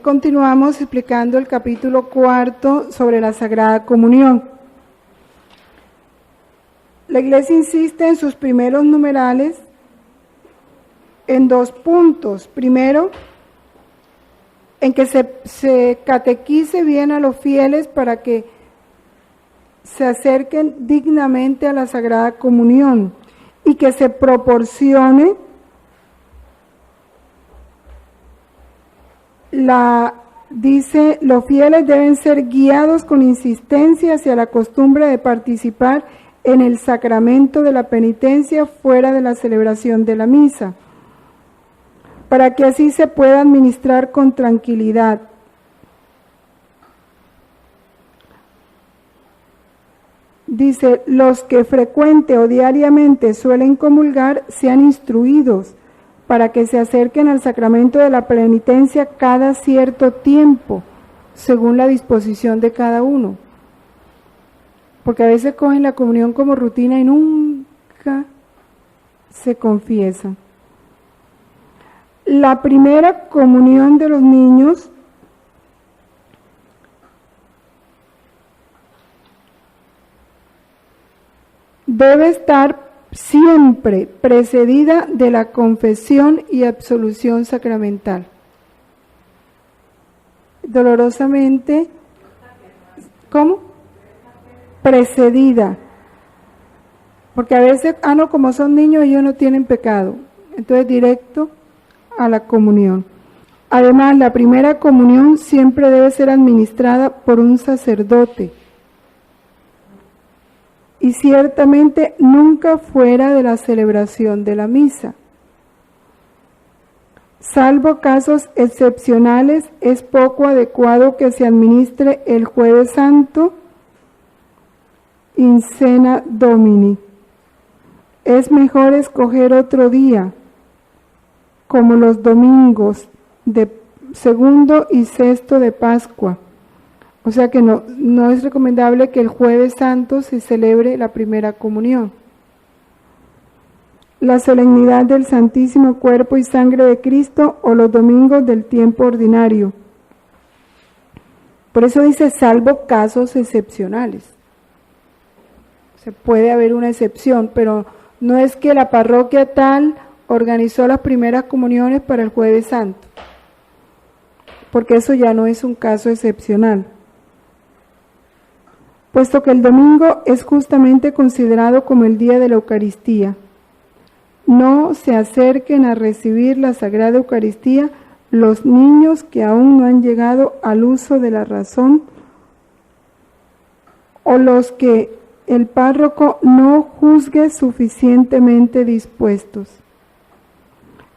Continuamos explicando el capítulo 4 sobre la Sagrada Comunión. La Iglesia insiste en sus primeros numerales en 2 puntos. Primero, en que se catequice bien a los fieles para que se acerquen dignamente a la Sagrada Comunión y que se proporcione dice, los fieles deben ser guiados con insistencia hacia la costumbre de participar en el sacramento de la penitencia fuera de la celebración de la misa, para que así se pueda administrar con tranquilidad. Dice, los que frecuente o diariamente suelen comulgar sean instruidos para que se acerquen al sacramento de la penitencia cada cierto tiempo, según la disposición de cada uno. Porque a veces cogen la comunión como rutina y nunca se confiesan. La primera comunión de los niños debe estar siempre precedida de la confesión y absolución sacramental. Dolorosamente, ¿cómo? Precedida. Porque a veces, no, como son niños ellos no tienen pecado. Entonces directo a la comunión. Además, la primera comunión siempre debe ser administrada por un sacerdote. Y ciertamente nunca fuera de la celebración de la misa. Salvo casos excepcionales, es poco adecuado que se administre el Jueves Santo in cena Domini. Es mejor escoger otro día, como los domingos de segundo y sexto de Pascua. O sea que no es recomendable que el Jueves Santo se celebre la primera comunión. La solemnidad del Santísimo Cuerpo y Sangre de Cristo o los domingos del tiempo ordinario. Por eso dice, salvo casos excepcionales. Se puede haber una excepción, pero no es que la parroquia tal organizó las primeras comuniones para el Jueves Santo, porque eso ya no es un caso excepcional. Puesto que el domingo es justamente considerado como el día de la Eucaristía. No se acerquen a recibir la Sagrada Eucaristía los niños que aún no han llegado al uso de la razón o los que el párroco no juzgue suficientemente dispuestos.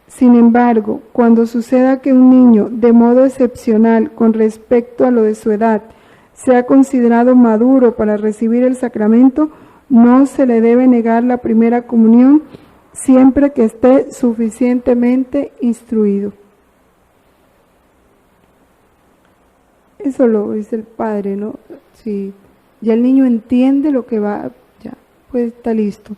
Sin embargo, cuando suceda que un niño, de modo excepcional con respecto a lo de su edad, sea considerado maduro para recibir el sacramento, no se le debe negar la primera comunión siempre que esté suficientemente instruido. Eso lo dice el padre, ¿no? Si ya el niño entiende lo que va, ya, pues está listo.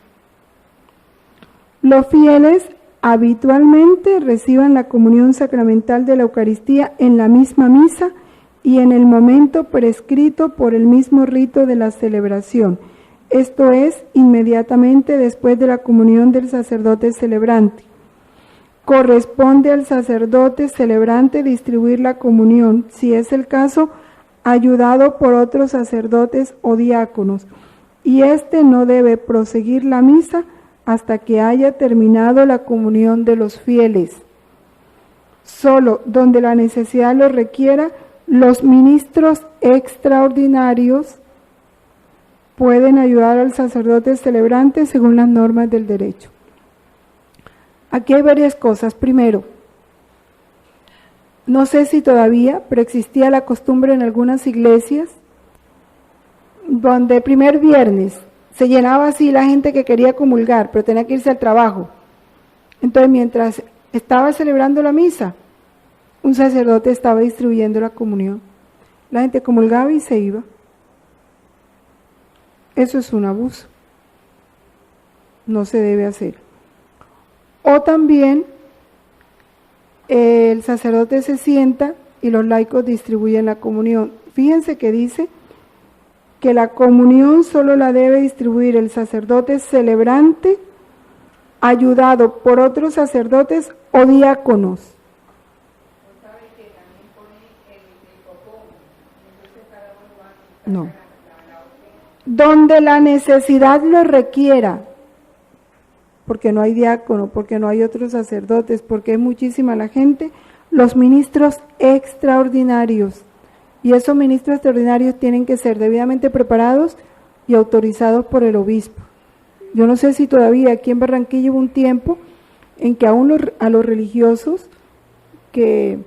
Los fieles habitualmente reciban la comunión sacramental de la Eucaristía en la misma misa y en el momento prescrito por el mismo rito de la celebración, esto es, inmediatamente después de la comunión del sacerdote celebrante. Corresponde al sacerdote celebrante distribuir la comunión, si es el caso, ayudado por otros sacerdotes o diáconos, y éste no debe proseguir la misa hasta que haya terminado la comunión de los fieles. Solo donde la necesidad lo requiera, los ministros extraordinarios pueden ayudar al sacerdote celebrante según las normas del derecho. Aquí hay varias cosas. Primero, no sé si todavía, pero existía la costumbre en algunas iglesias donde el primer viernes se llenaba así la gente que quería comulgar, pero tenía que irse al trabajo. Entonces, mientras estaba celebrando la misa, un sacerdote estaba distribuyendo la comunión. La gente comulgaba y se iba. Eso es un abuso. No se debe hacer. O también el sacerdote se sienta y los laicos distribuyen la comunión. Fíjense que dice que la comunión solo la debe distribuir el sacerdote celebrante, ayudado por otros sacerdotes o diáconos. No. Donde la necesidad lo requiera, porque no hay diácono, porque no hay otros sacerdotes, porque es muchísima la gente, los ministros extraordinarios. Y esos ministros extraordinarios tienen que ser debidamente preparados y autorizados por el obispo. Yo no sé si todavía aquí en Barranquilla hubo un tiempo en que aún a los religiosos que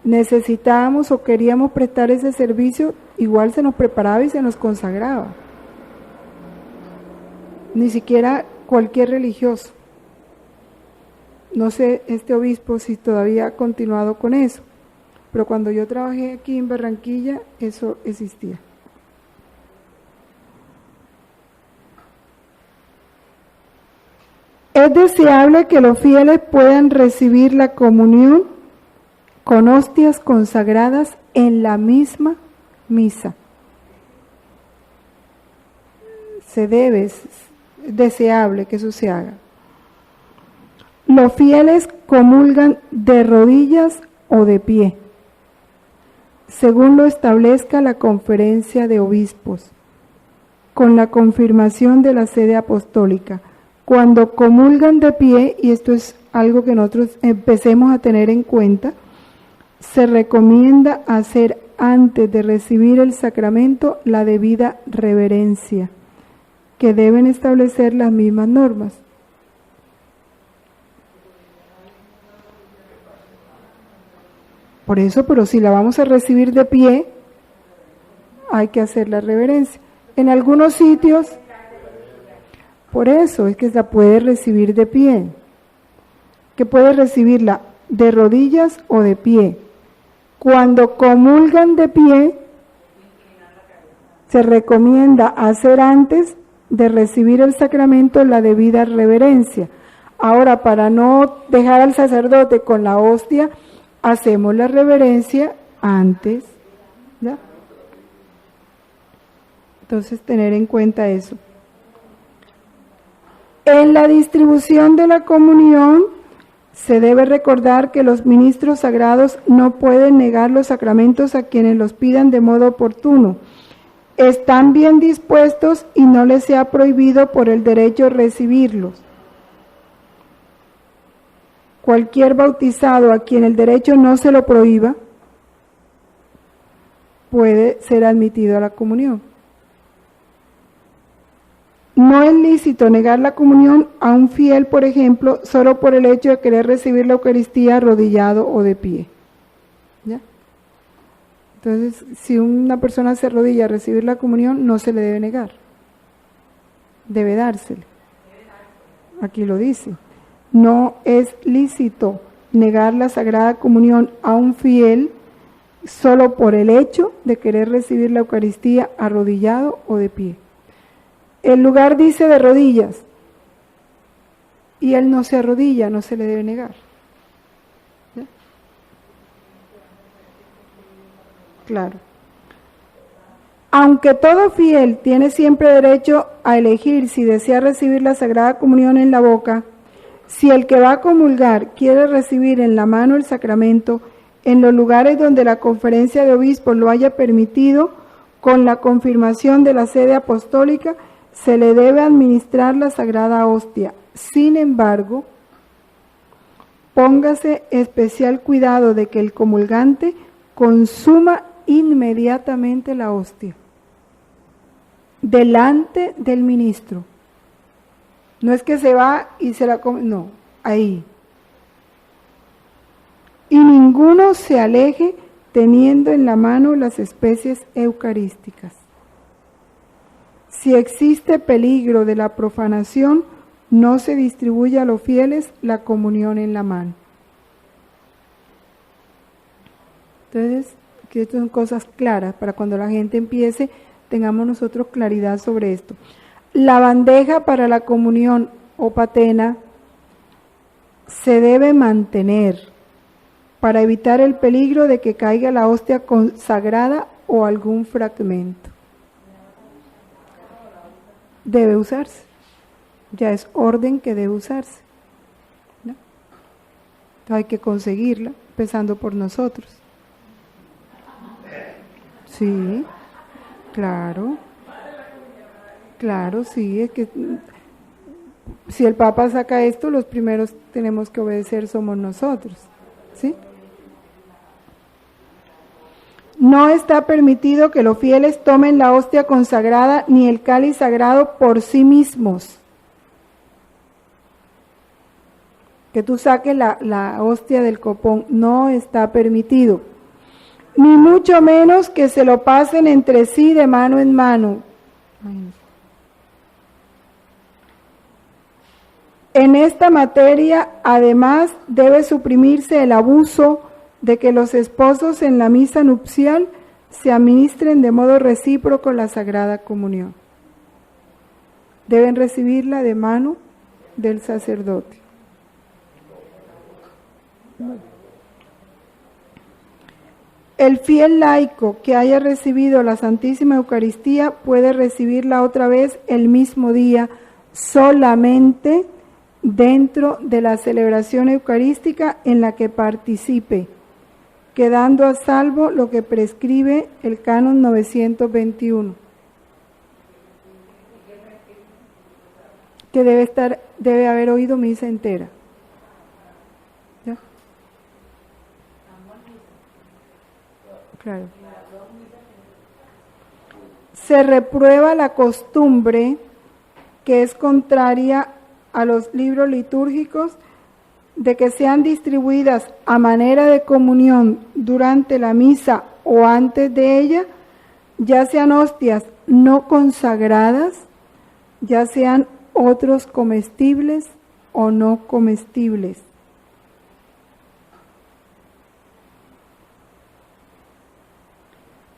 necesitábamos o queríamos prestar ese servicio, igual se nos preparaba y se nos consagraba. Ni siquiera cualquier religioso. No sé este obispo si todavía ha continuado con eso, pero cuando yo trabajé aquí en Barranquilla, eso existía. Es deseable que los fieles puedan recibir la comunión con hostias consagradas en la misma misa. Es deseable que eso se haga. Los fieles comulgan de rodillas o de pie, según lo establezca la Conferencia de Obispos, con la confirmación de la sede apostólica. Cuando comulgan de pie, y esto es algo que nosotros empecemos a tener en cuenta, se recomienda hacer antes de recibir el sacramento la debida reverencia, que deben establecer las mismas normas. Por eso, pero si la vamos a recibir de pie, hay que hacer la reverencia. En algunos sitios, por eso es que la puede recibir de pie, que puede recibirla de rodillas o de pie. Cuando comulgan de pie, se recomienda hacer antes de recibir el sacramento la debida reverencia. Ahora, para no dejar al sacerdote con la hostia, hacemos la reverencia antes, ¿ya? Entonces, tener en cuenta eso. En la distribución de la comunión, se debe recordar que los ministros sagrados no pueden negar los sacramentos a quienes los pidan de modo oportuno. Están bien dispuestos y no les sea prohibido por el derecho recibirlos. Cualquier bautizado a quien el derecho no se lo prohíba puede ser admitido a la comunión. No es lícito negar la comunión a un fiel, por ejemplo, solo por el hecho de querer recibir la Eucaristía arrodillado o de pie. ¿Ya? Entonces, si una persona se arrodilla a recibir la comunión, no se le debe negar. Debe dársele. Aquí lo dice. No es lícito negar la Sagrada Comunión a un fiel solo por el hecho de querer recibir la Eucaristía arrodillado o de pie. El lugar dice de rodillas y él no se arrodilla, no se le debe negar. ¿Ya? Claro. Aunque todo fiel tiene siempre derecho a elegir si desea recibir la Sagrada Comunión en la boca, si el que va a comulgar quiere recibir en la mano el sacramento, en los lugares donde la Conferencia de Obispos lo haya permitido, con la confirmación de la sede apostólica, se le debe administrar la Sagrada Hostia. Sin embargo, póngase especial cuidado de que el comulgante consuma inmediatamente la hostia, delante del ministro. No es que se va y se la come, no, ahí. Y ninguno se aleje teniendo en la mano las especies eucarísticas. Si existe peligro de la profanación, no se distribuye a los fieles la comunión en la mano. Entonces, que estas son cosas claras para cuando la gente empiece, tengamos nosotros claridad sobre esto. La bandeja para la comunión o patena se debe mantener para evitar el peligro de que caiga la hostia consagrada o algún fragmento. Debe usarse, ya es orden que debe usarse, ¿no? Entonces hay que conseguirla, empezando por nosotros. Sí, claro, sí, es que si el Papa saca esto, los primeros tenemos que obedecer somos nosotros, ¿sí? No está permitido que los fieles tomen la hostia consagrada ni el cáliz sagrado por sí mismos. Que tú saques la hostia del copón, no está permitido. Ni mucho menos que se lo pasen entre sí de mano en mano. En esta materia, además, debe suprimirse el abuso de que los esposos en la misa nupcial se administren de modo recíproco la Sagrada Comunión. Deben recibirla de mano del sacerdote. El fiel laico que haya recibido la Santísima Eucaristía puede recibirla otra vez el mismo día, solamente dentro de la celebración eucarística en la que participe, quedando a salvo lo que prescribe el Canon 921, que debe haber oído misa entera. ¿Ya? Claro. Se reprueba la costumbre que es contraria a los libros litúrgicos de que sean distribuidas a manera de comunión durante la misa o antes de ella, ya sean hostias no consagradas, ya sean otros comestibles o no comestibles.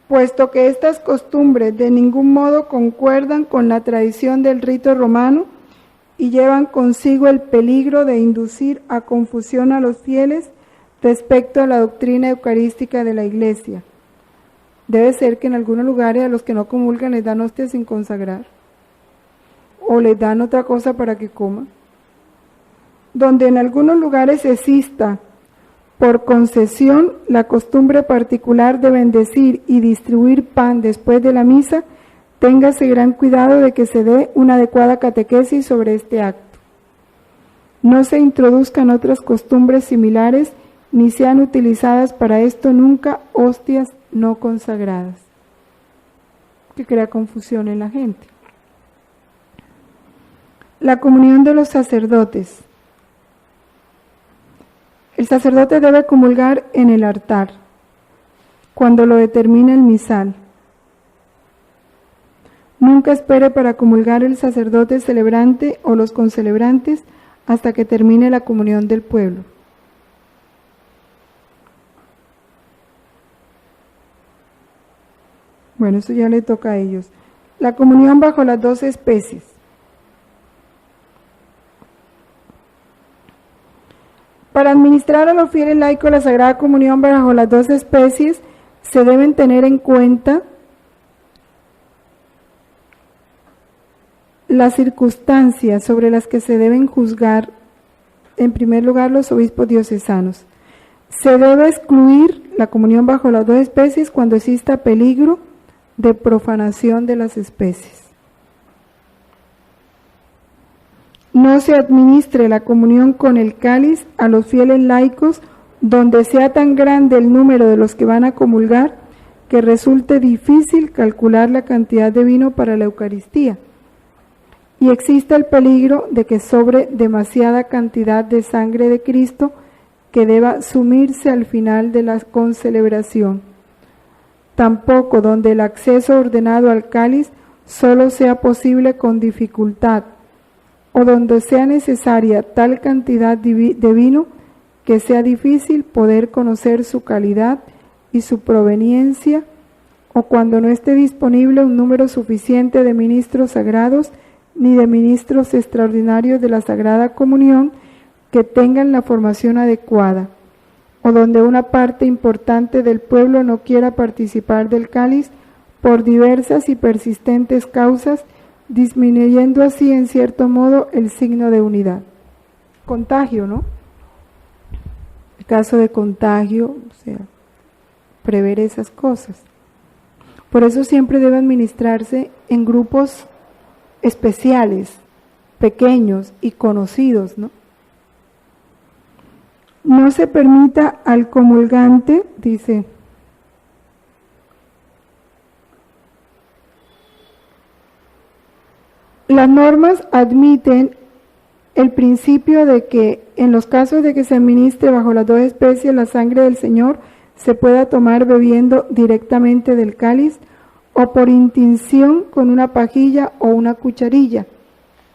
Puesto que estas costumbres de ningún modo concuerdan con la tradición del rito romano y llevan consigo el peligro de inducir a confusión a los fieles respecto a la doctrina eucarística de la Iglesia. Debe ser que en algunos lugares a los que no comulgan les dan hostias sin consagrar, o les dan otra cosa para que coman. Donde en algunos lugares exista por concesión la costumbre particular de bendecir y distribuir pan después de la misa, téngase gran cuidado de que se dé una adecuada catequesis sobre este acto. No se introduzcan otras costumbres similares, ni sean utilizadas para esto nunca hostias no consagradas, que crea confusión en la gente. La comunión de los sacerdotes. El sacerdote debe comulgar en el altar, cuando lo determina el misal. Nunca espere para comulgar el sacerdote celebrante o los concelebrantes hasta que termine la comunión del pueblo. Bueno, eso ya le toca a ellos. La comunión bajo las 12 especies. Para administrar a los fieles laicos la Sagrada Comunión bajo las 12 especies, se deben tener en cuenta las circunstancias sobre las que se deben juzgar, en primer lugar, los obispos diocesanos. Se debe excluir la comunión bajo las 2 especies cuando exista peligro de profanación de las especies. No se administre la comunión con el cáliz a los fieles laicos donde sea tan grande el número de los que van a comulgar que resulte difícil calcular la cantidad de vino para la Eucaristía y exista el peligro de que sobre demasiada cantidad de sangre de Cristo que deba sumirse al final de la concelebración. Tampoco donde el acceso ordenado al cáliz solo sea posible con dificultad, o donde sea necesaria tal cantidad de vino que sea difícil poder conocer su calidad y su proveniencia, o cuando no esté disponible un número suficiente de ministros sagrados ni de ministros extraordinarios de la Sagrada Comunión que tengan la formación adecuada, o donde una parte importante del pueblo no quiera participar del cáliz por diversas y persistentes causas, disminuyendo así en cierto modo el signo de unidad. Contagio, ¿no? El caso de contagio, o sea, prever esas cosas. Por eso siempre debe administrarse en grupos especiales, pequeños y conocidos, ¿no? No se permita al comulgante, dice, las normas admiten el principio de que en los casos de que se administre bajo las dos especies la sangre del Señor, se pueda tomar bebiendo directamente del cáliz o por intinción con una pajilla o una cucharilla.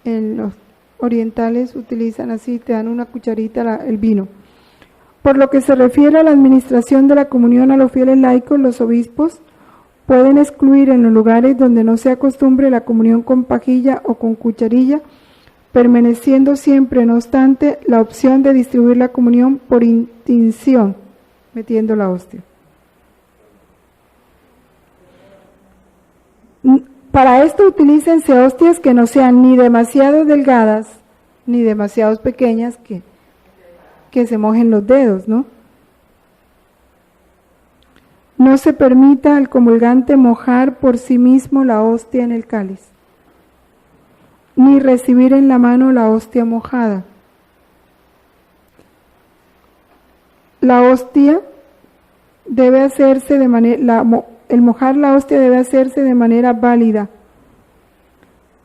En los orientales utilizan así, te dan una cucharita el vino. Por lo que se refiere a la administración de la comunión a los fieles laicos, los obispos pueden excluir en los lugares donde no se acostumbre la comunión con pajilla o con cucharilla, permaneciendo siempre, no obstante, la opción de distribuir la comunión por intinción, metiendo la hostia. Para esto utilícense hostias que no sean ni demasiado delgadas ni demasiado pequeñas que se mojen los dedos, ¿no? No se permita al comulgante mojar por sí mismo la hostia en el cáliz, ni recibir en la mano la hostia mojada. La hostia debe hacerse de manera, el mojar la hostia debe hacerse de manera válida.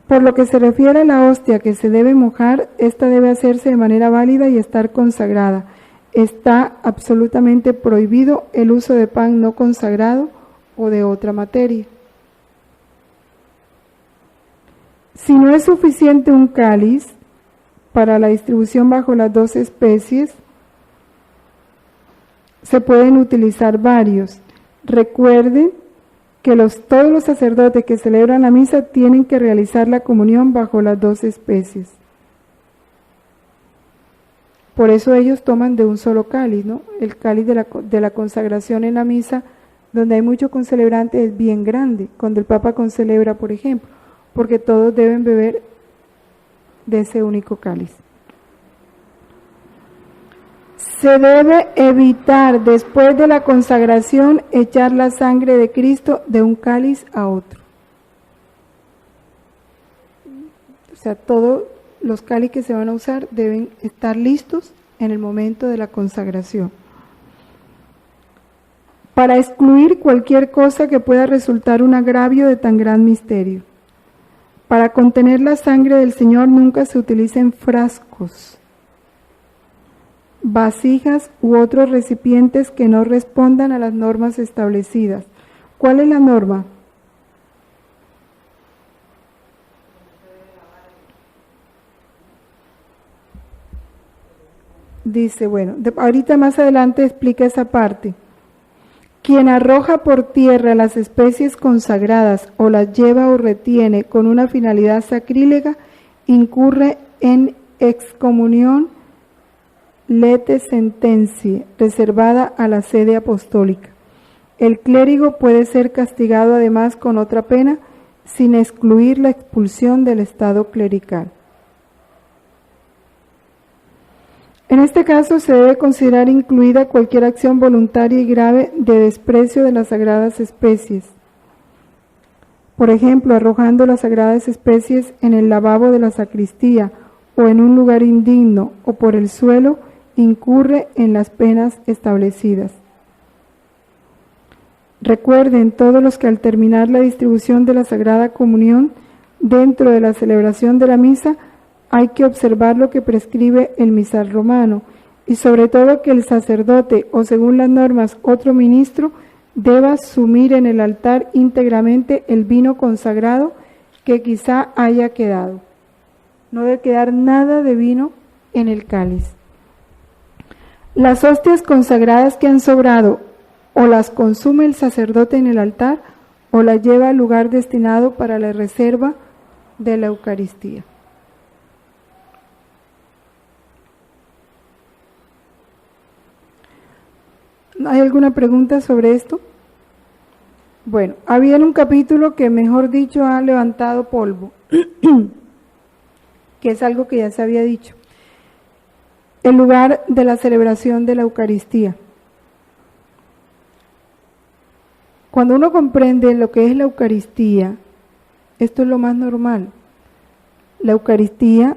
Por lo que se refiere a la hostia que se debe mojar, esta debe hacerse de manera válida y estar consagrada. Está absolutamente prohibido el uso de pan no consagrado o de otra materia. Si no es suficiente un cáliz para la distribución bajo las dos especies, se pueden utilizar varios. Recuerden que todos los sacerdotes que celebran la misa tienen que realizar la comunión bajo las dos especies. Por eso ellos toman de un solo cáliz, ¿no? El cáliz de la consagración en la misa, donde hay muchos concelebrantes, es bien grande, cuando el Papa concelebra, por ejemplo, porque todos deben beber de ese único cáliz. Se debe evitar después de la consagración echar la sangre de Cristo de un cáliz a otro. O sea, todos los cálices que se van a usar deben estar listos en el momento de la consagración. Para excluir cualquier cosa que pueda resultar un agravio de tan gran misterio. Para contener la sangre del Señor nunca se utilicen frascos, vasijas u otros recipientes que no respondan a las normas establecidas. ¿Cuál es la norma? Dice, bueno, ahorita más adelante explica esa parte. Quien arroja por tierra las especies consagradas o las lleva o retiene con una finalidad sacrílega, incurre en excomunión lete sentencia, reservada a la sede apostólica. El clérigo puede ser castigado además con otra pena, sin excluir la expulsión del estado clerical. En este caso se debe considerar incluida cualquier acción voluntaria y grave de desprecio de las sagradas especies. Por ejemplo, arrojando las sagradas especies en el lavabo de la sacristía o en un lugar indigno o por el suelo, incurre en las penas establecidas. Recuerden todos los que al terminar la distribución de la Sagrada Comunión dentro de la celebración de la misa, hay que observar lo que prescribe el misal romano y sobre todo que el sacerdote o según las normas otro ministro deba sumir en el altar íntegramente el vino consagrado que quizá haya quedado. No debe quedar nada de vino en el cáliz. Las hostias consagradas que han sobrado o las consume el sacerdote en el altar o las lleva al lugar destinado para la reserva de la Eucaristía. ¿Hay alguna pregunta sobre esto? Bueno, había un capítulo que, mejor dicho, ha levantado polvo, que es algo que ya se había dicho. El lugar de la celebración de la Eucaristía. Cuando uno comprende lo que es la Eucaristía, esto es lo más normal. La Eucaristía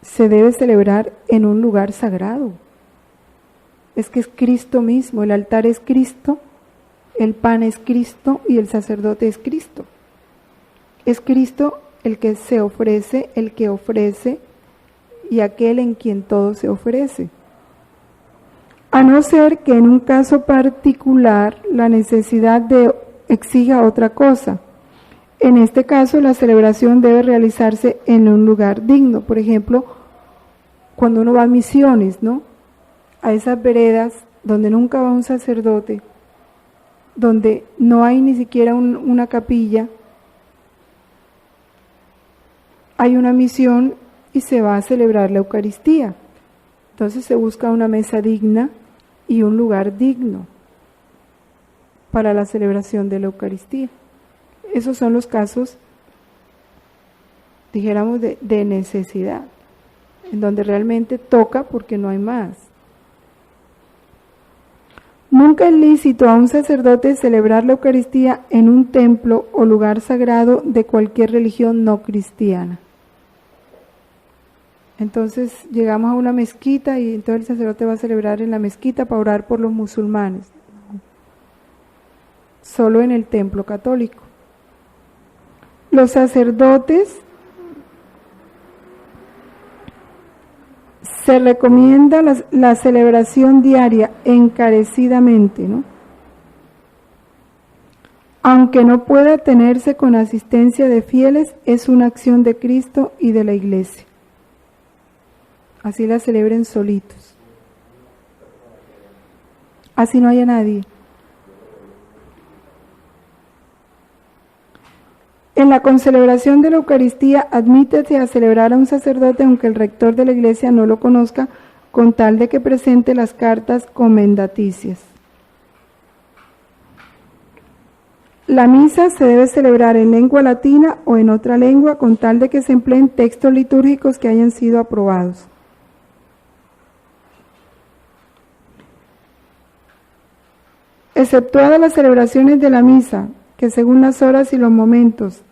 se debe celebrar en un lugar sagrado. Es que es Cristo mismo, el altar es Cristo, el pan es Cristo y el sacerdote es Cristo. Es Cristo el que se ofrece, el que ofrece y aquel en quien todo se ofrece. A no ser que en un caso particular la necesidad exija otra cosa. En este caso la celebración debe realizarse en un lugar digno. Por ejemplo, cuando uno va a misiones, ¿no? A esas veredas donde nunca va un sacerdote, donde no hay ni siquiera una capilla, hay una misión y se va a celebrar la Eucaristía. Entonces se busca una mesa digna y un lugar digno para la celebración de la Eucaristía. Esos son los casos, dijéramos, de necesidad, en donde realmente toca porque no hay más. Nunca es lícito a un sacerdote celebrar la Eucaristía en un templo o lugar sagrado de cualquier religión no cristiana. Entonces llegamos a una mezquita y entonces el sacerdote va a celebrar en la mezquita para orar por los musulmanes. Solo en el templo católico. Los sacerdotes se recomienda la celebración diaria encarecidamente, ¿no? Aunque no pueda tenerse con asistencia de fieles, es una acción de Cristo y de la Iglesia. Así la celebren solitos. Así no haya nadie. En la concelebración de la Eucaristía, admítese a celebrar a un sacerdote aunque el rector de la Iglesia no lo conozca, con tal de que presente las cartas comendaticias. La misa se debe celebrar en lengua latina o en otra lengua, con tal de que se empleen textos litúrgicos que hayan sido aprobados. Exceptuadas las celebraciones de la misa, que según las horas y los momentos,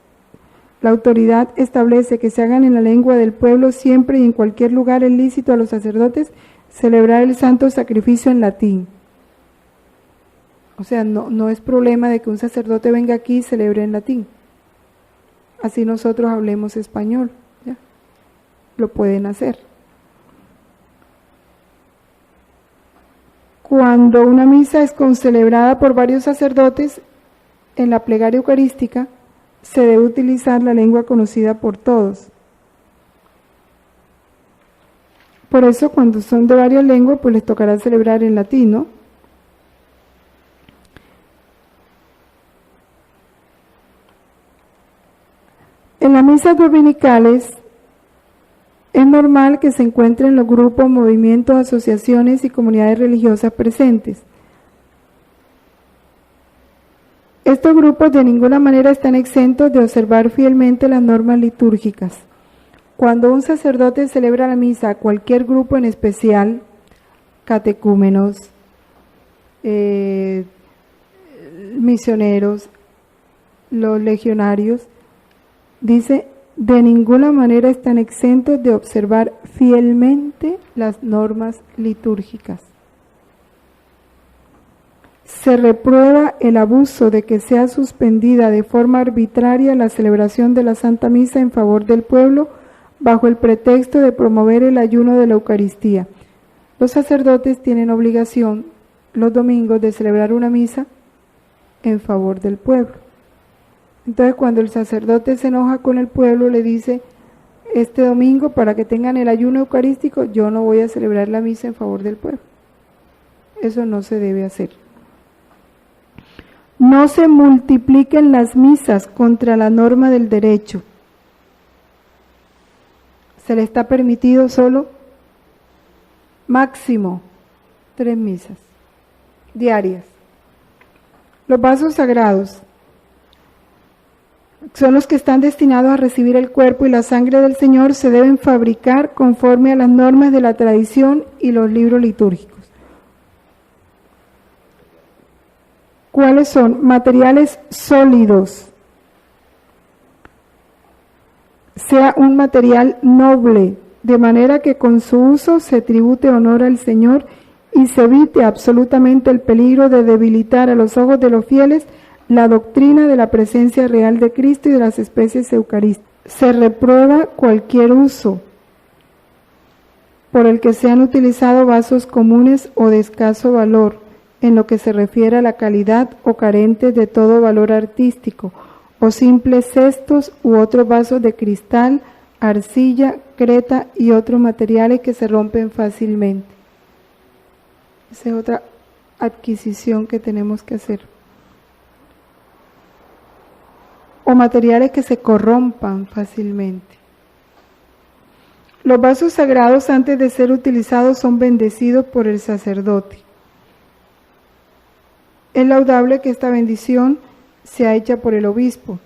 la autoridad establece que se hagan en la lengua del pueblo, siempre y en cualquier lugar es lícito a los sacerdotes celebrar el santo sacrificio en latín. O sea, no es problema de que un sacerdote venga aquí y celebre en latín. Así nosotros hablemos español, ¿ya? Lo pueden hacer. Cuando una misa es concelebrada por varios sacerdotes, en la plegaria eucarística se debe utilizar la lengua conocida por todos. Por eso cuando son de varias lenguas, pues les tocará celebrar en latín, ¿no? En las misas dominicales es normal que se encuentren los grupos, movimientos, asociaciones y comunidades religiosas presentes. Estos grupos de ninguna manera están exentos de observar fielmente las normas litúrgicas. Cuando un sacerdote celebra la misa a cualquier grupo en especial, catecúmenos, misioneros, los legionarios, dice, de ninguna manera están exentos de observar fielmente las normas litúrgicas. Se reprueba el abuso de que sea suspendida de forma arbitraria la celebración de la Santa Misa en favor del pueblo bajo el pretexto de promover el ayuno de la Eucaristía. Los sacerdotes tienen obligación los domingos de celebrar una misa en favor del pueblo. Entonces cuando el sacerdote se enoja con el pueblo, le dice, este domingo para que tengan el ayuno eucarístico, yo no voy a celebrar la misa en favor del pueblo. Eso no se debe hacer. No se multipliquen las misas contra la norma del derecho. Se le está permitido solo máximo 3 misas. diarias. Los vasos sagrados son los que están destinados a recibir el cuerpo y la sangre del Señor. Se deben fabricar conforme a las normas de la tradición y los libros litúrgicos. ¿Cuáles son? Materiales sólidos. Sea un material noble, de manera que con su uso se tribute honor al Señor y se evite absolutamente el peligro de debilitar a los ojos de los fieles la doctrina de la presencia real de Cristo y de las especies eucarísticas. Se reprueba cualquier uso por el que sean utilizados vasos comunes o de escaso valor, en lo que se refiere a la calidad o carentes de todo valor artístico, o simples cestos u otros vasos de cristal, arcilla, creta y otros materiales que se rompen fácilmente. Esa es otra adquisición que tenemos que hacer. O materiales que se corrompan fácilmente. Los vasos sagrados, antes de ser utilizados, son bendecidos por el sacerdote. Es laudable que esta bendición sea hecha por el obispo.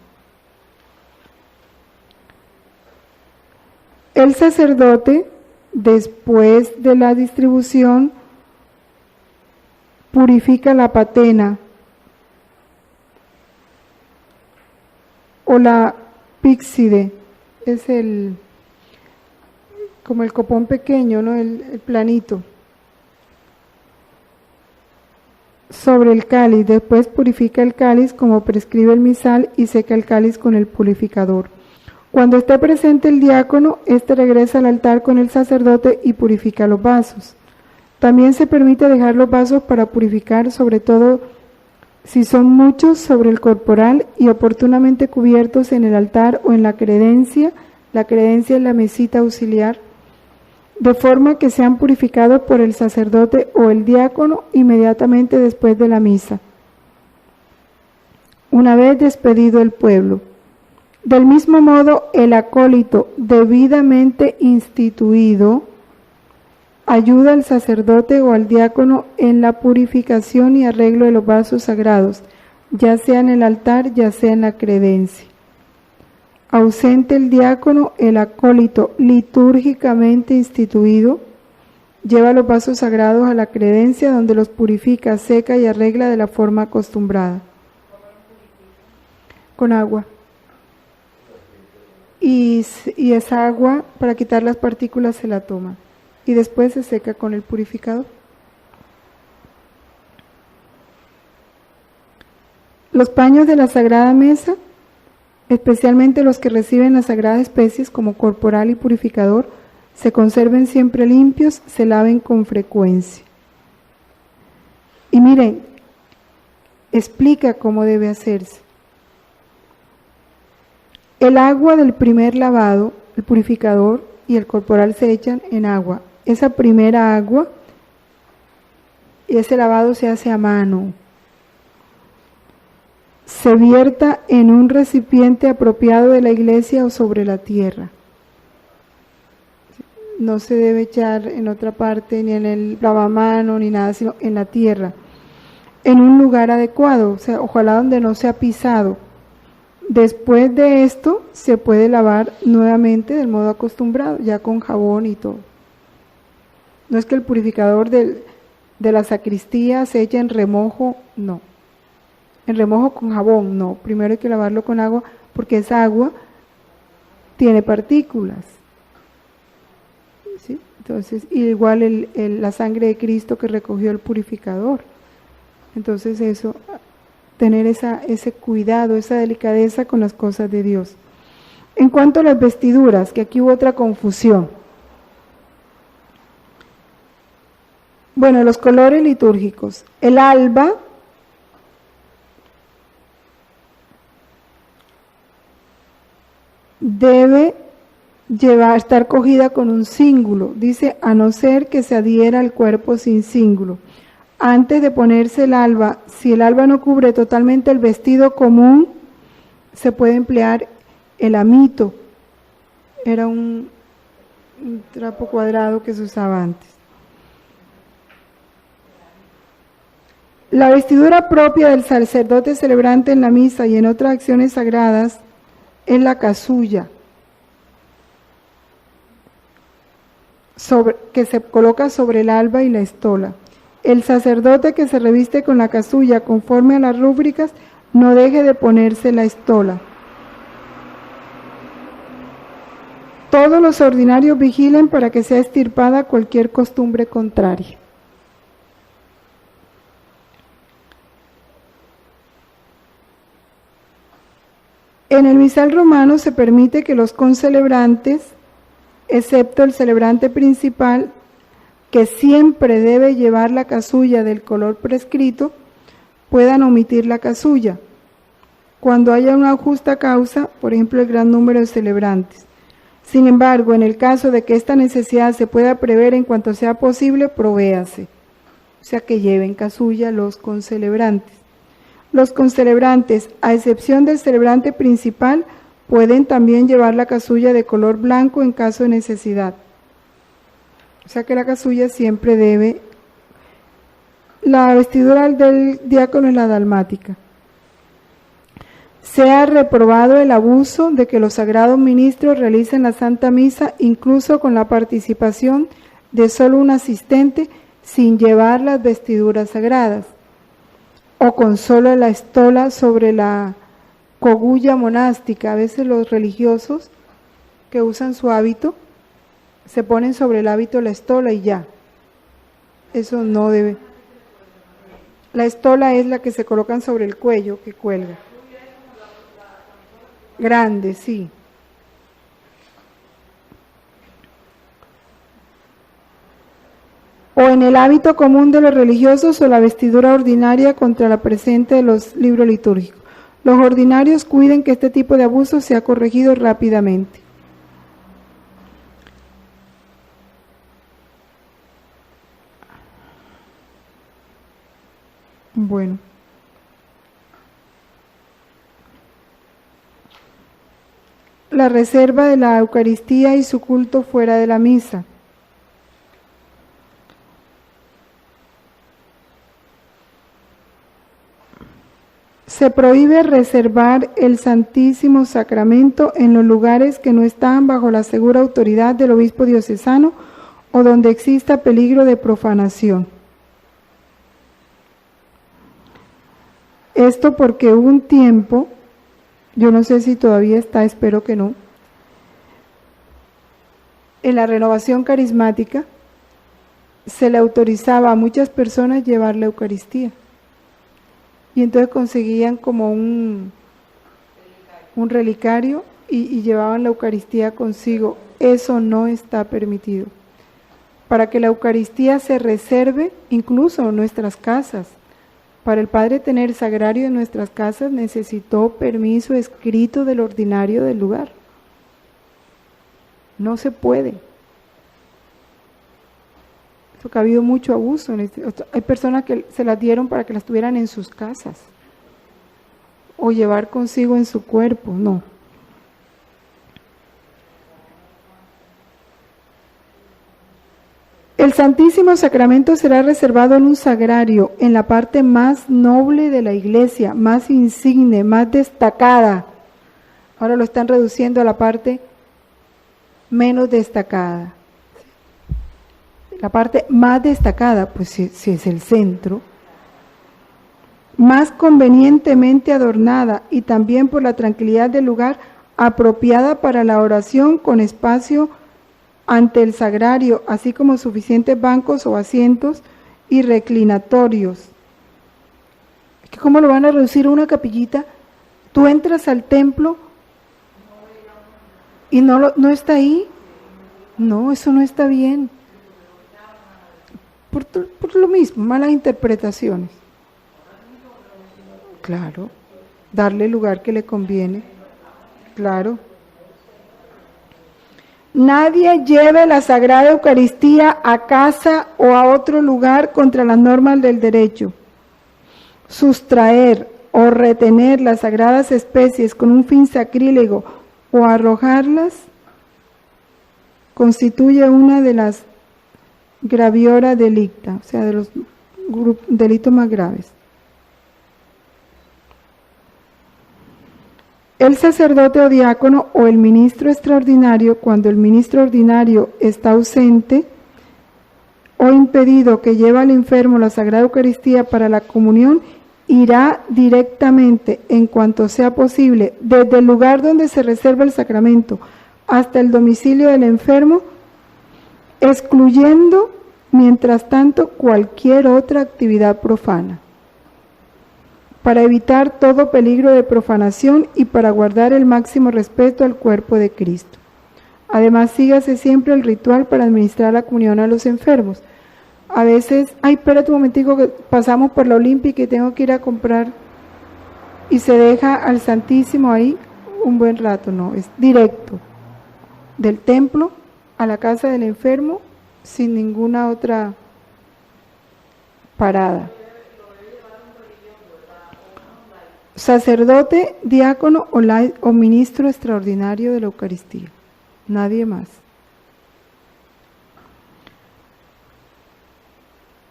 El sacerdote, después de la distribución, purifica la patena o la píxide, es como el copón pequeño, ¿no? El planito, sobre el cáliz. Después purifica el cáliz como prescribe el misal y seca el cáliz con el purificador. Cuando esté presente el diácono, éste regresa al altar con el sacerdote y purifica los vasos. También se permite dejar los vasos para purificar, sobre todo si son muchos, sobre el corporal y oportunamente cubiertos en el altar o en la credencia. La credencia es la mesita auxiliar, de forma que sean purificados por el sacerdote o el diácono inmediatamente después de la misa, una vez despedido el pueblo. Del mismo modo, el acólito debidamente instituido ayuda al sacerdote o al diácono en la purificación y arreglo de los vasos sagrados, ya sea en el altar, ya sea en la credencia. Ausente el diácono, el acólito litúrgicamente instituido lleva los vasos sagrados a la credencia, donde los purifica, seca y arregla de la forma acostumbrada. Con agua. Y esa agua, para quitar las partículas, se la toma. Y después se seca con el purificador. Los paños de la Sagrada Mesa, especialmente los que reciben las sagradas especies como corporal y purificador, se conserven siempre limpios, se laven con frecuencia. Y miren, explica cómo debe hacerse. El agua del primer lavado, el purificador y el corporal se echan en agua. Esa primera agua y ese lavado se hace a mano. Se vierta en un recipiente apropiado de la iglesia o sobre la tierra. No se debe echar en otra parte, ni en el lavamano, ni nada, sino en la tierra. En un lugar adecuado, o sea, ojalá donde no sea pisado. Después de esto se puede lavar nuevamente del modo acostumbrado, ya con jabón y todo. No es que el purificador de la sacristía se eche en remojo, no. En remojo con jabón, no. Primero hay que lavarlo con agua, porque esa agua tiene partículas. ¿Sí? Entonces, igual la sangre de Cristo que recogió el purificador. Entonces eso, tener ese cuidado, esa delicadeza con las cosas de Dios. En cuanto a las vestiduras, que aquí hubo otra confusión. Bueno, los colores litúrgicos. El alba debe estar cogida con un cíngulo. Dice, a no ser que se adhiera al cuerpo sin cíngulo. Antes de ponerse el alba, si el alba no cubre totalmente el vestido común, se puede emplear el amito. Era un trapo cuadrado que se usaba antes. La vestidura propia del sacerdote celebrante en la misa y en otras acciones sagradas es la casulla, que se coloca sobre el alba y la estola. El sacerdote que se reviste con la casulla conforme a las rúbricas no deje de ponerse la estola. Todos los ordinarios vigilen para que sea extirpada cualquier costumbre contraria. En el misal romano se permite que los concelebrantes, excepto el celebrante principal, que siempre debe llevar la casulla del color prescrito, puedan omitir la casulla, cuando haya una justa causa, por ejemplo el gran número de celebrantes. Sin embargo, en el caso de que esta necesidad se pueda prever en cuanto sea posible, provéase. O sea, que lleven casulla los concelebrantes. Los concelebrantes, a excepción del celebrante principal, pueden también llevar la casulla de color blanco en caso de necesidad. O sea que la casulla siempre debe... La vestidura del diácono es la dalmática. Sea reprobado el abuso de que los sagrados ministros realicen la Santa Misa, incluso con la participación de solo un asistente, sin llevar las vestiduras sagradas, o con solo la estola sobre la cogulla monástica. A veces los religiosos que usan su hábito, se ponen sobre el hábito la estola y ya. Eso no debe. La estola es la que se colocan sobre el cuello, que cuelga. Grande, sí. O en el hábito común de los religiosos o la vestidura ordinaria contra la presente de los libros litúrgicos. Los ordinarios cuiden que este tipo de abuso sea corregido rápidamente. Bueno. La reserva de la Eucaristía y su culto fuera de la misa. Se prohíbe reservar el Santísimo Sacramento en los lugares que no están bajo la segura autoridad del obispo diocesano o donde exista peligro de profanación. Esto porque hubo un tiempo, yo no sé si todavía está, espero que no, en la renovación carismática se le autorizaba a muchas personas llevar la Eucaristía. Y entonces conseguían como un relicario y llevaban la Eucaristía consigo. Eso no está permitido. Para que la Eucaristía se reserve, incluso en nuestras casas. Para el Padre tener sagrario en nuestras casas necesitó permiso escrito del ordinario del lugar. No se puede. Porque ha habido mucho abuso. Hay personas que se las dieron para que las tuvieran en sus casas o llevar consigo en su cuerpo, no. El Santísimo Sacramento será reservado en un sagrario, en la parte más noble de la iglesia, más insigne, más destacada. Ahora lo están reduciendo a la parte menos destacada. La parte más destacada, pues si es el centro, más convenientemente adornada y también por la tranquilidad del lugar, apropiada para la oración con espacio ante el sagrario, así como suficientes bancos o asientos y reclinatorios. ¿Cómo lo van a reducir a una capillita? Tú entras al templo y no está ahí. No, eso no está bien. Por lo mismo, malas interpretaciones. Claro, darle el lugar que le conviene. Claro. Nadie lleve la Sagrada Eucaristía a casa o a otro lugar contra las normas del derecho. Sustraer o retener las sagradas especies con un fin sacrílego o arrojarlas constituye una de las graviora delicta, o sea, de los delitos más graves. El sacerdote o diácono o el ministro extraordinario, cuando el ministro ordinario está ausente o impedido que lleva al enfermo la Sagrada Eucaristía para la comunión, irá directamente, en cuanto sea posible, desde el lugar donde se reserva el sacramento hasta el domicilio del enfermo, excluyendo, mientras tanto, cualquier otra actividad profana, para evitar todo peligro de profanación y para guardar el máximo respeto al cuerpo de Cristo. Además, sígase siempre el ritual para administrar la comunión a los enfermos. A veces, ay, espérate un momentico que pasamos por la Olímpica y tengo que ir a comprar, y se deja al Santísimo ahí un buen rato. No, es directo del templo a la casa del enfermo sin ninguna otra parada. Sacerdote, diácono o ministro extraordinario de la Eucaristía, nadie más.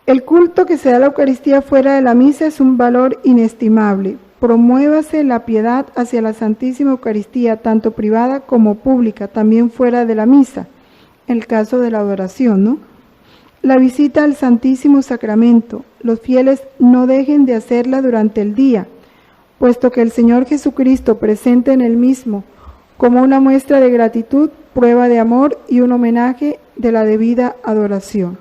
El culto que se da a la Eucaristía fuera de la misa es un valor inestimable. Promuévase la piedad hacia la Santísima Eucaristía, tanto privada como pública, también fuera de la misa, en el caso de la adoración, ¿no? La visita al Santísimo Sacramento, los fieles no dejen de hacerla durante el día, puesto que el Señor Jesucristo presente en el mismo, como una muestra de gratitud, prueba de amor y un homenaje de la debida adoración.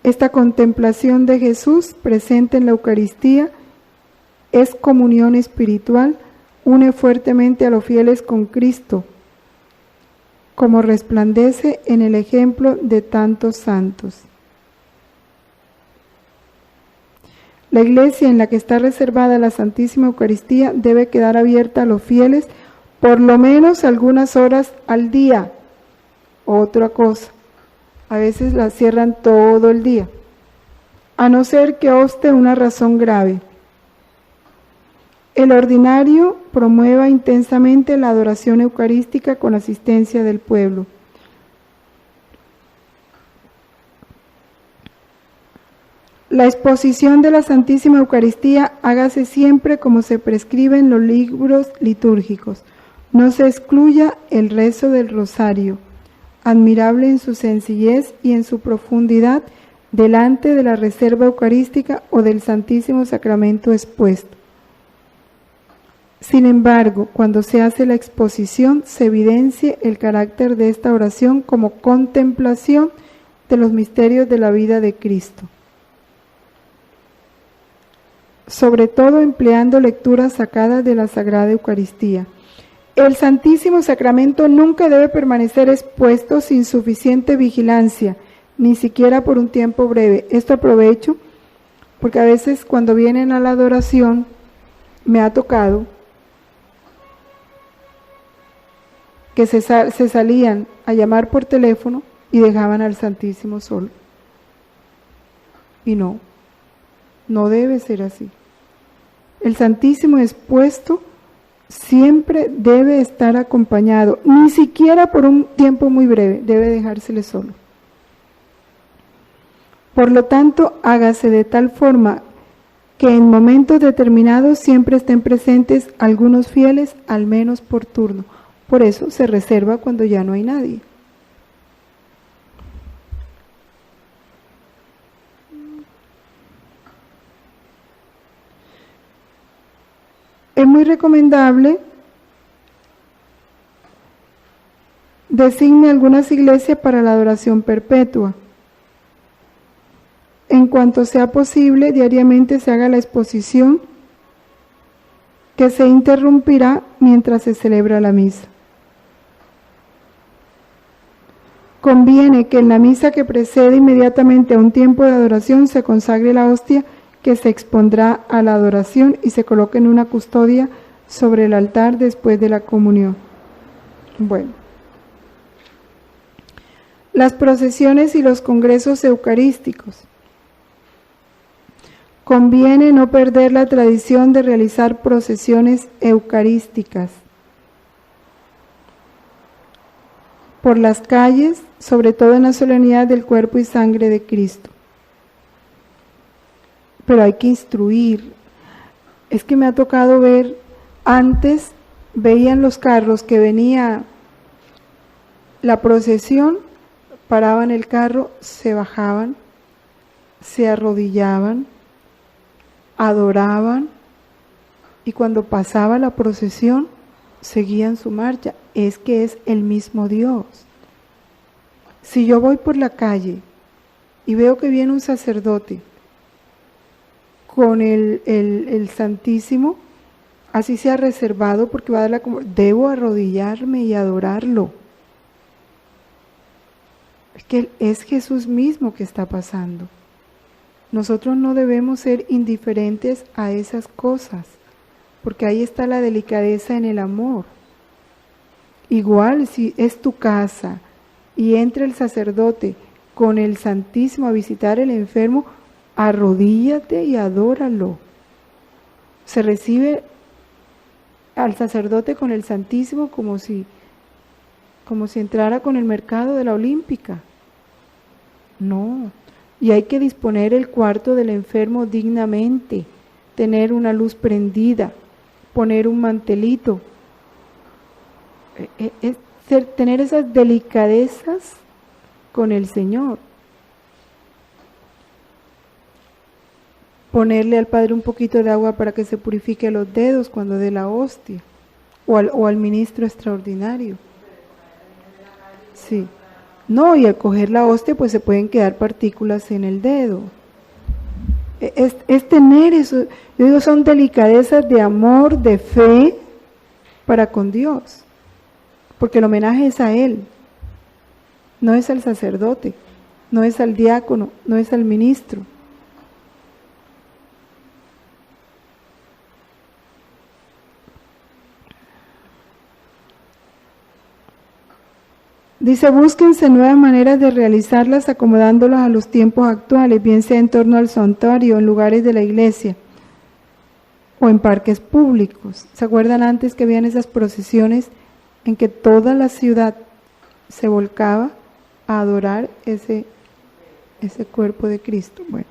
Esta contemplación de Jesús presente en la Eucaristía es comunión espiritual, une fuertemente a los fieles con Cristo, como resplandece en el ejemplo de tantos santos. La iglesia en la que está reservada la Santísima Eucaristía debe quedar abierta a los fieles por lo menos algunas horas al día. Otra cosa, a veces la cierran todo el día, a no ser que obste una razón grave. El ordinario promueva intensamente la adoración eucarística con asistencia del pueblo. La exposición de la Santísima Eucaristía hágase siempre como se prescribe en los libros litúrgicos. No se excluya el rezo del rosario, admirable en su sencillez y en su profundidad, delante de la reserva eucarística o del Santísimo Sacramento expuesto. Sin embargo, cuando se hace la exposición, se evidencie el carácter de esta oración como contemplación de los misterios de la vida de Cristo, sobre todo empleando lecturas sacadas de la Sagrada Eucaristía. El Santísimo Sacramento nunca debe permanecer expuesto sin suficiente vigilancia, ni siquiera por un tiempo breve. Esto aprovecho porque a veces cuando vienen a la adoración me ha tocado que se salían a llamar por teléfono y dejaban al Santísimo solo. Y no debe ser así. El Santísimo expuesto siempre debe estar acompañado, ni siquiera por un tiempo muy breve, debe dejársele solo. Por lo tanto, hágase de tal forma que en momentos determinados siempre estén presentes algunos fieles, al menos por turno. Por eso se reserva cuando ya no hay nadie. Es muy recomendable designe algunas iglesias para la adoración perpetua. En cuanto sea posible, diariamente se haga la exposición que se interrumpirá mientras se celebra la misa. Conviene que en la misa que precede inmediatamente a un tiempo de adoración se consagre la hostia que se expondrá a la adoración y se coloque en una custodia sobre el altar después de la comunión. Bueno, las procesiones y los congresos eucarísticos. Conviene no perder la tradición de realizar procesiones eucarísticas por las calles, sobre todo en la solemnidad del cuerpo y sangre de Cristo. Pero hay que instruir. Es que me ha tocado ver, antes veían los carros que venía la procesión, paraban el carro, se bajaban, se arrodillaban, adoraban, y cuando pasaba la procesión, seguían su marcha. Es que es el mismo Dios. Si yo voy por la calle y veo que viene un sacerdote con el Santísimo, así sea reservado, porque va a dar debo arrodillarme y adorarlo. Es que es Jesús mismo que está pasando. Nosotros no debemos ser indiferentes a esas cosas, porque ahí está la delicadeza en el amor. Igual si es tu casa y entra el sacerdote con el Santísimo a visitar al enfermo, arrodíllate y adóralo. Se recibe al sacerdote con el Santísimo como si entrara con el mercado de la Olímpica. No, y hay que disponer el cuarto del enfermo dignamente, tener una luz prendida, poner un mantelito, tener esas delicadezas con el Señor. Ponerle al Padre un poquito de agua para que se purifique los dedos cuando dé la hostia, o al ministro extraordinario. Sí. No, y al coger la hostia pues se pueden quedar partículas en el dedo. Es tener eso, yo digo, son delicadezas de amor, de fe para con Dios, porque el homenaje es a Él, no es al sacerdote, no es al diácono, no es al ministro. Dice, búsquense nuevas maneras de realizarlas acomodándolas a los tiempos actuales, bien sea en torno al santuario, en lugares de la iglesia o en parques públicos. ¿Se acuerdan antes que habían esas procesiones en que toda la ciudad se volcaba a adorar ese cuerpo de Cristo? Bueno.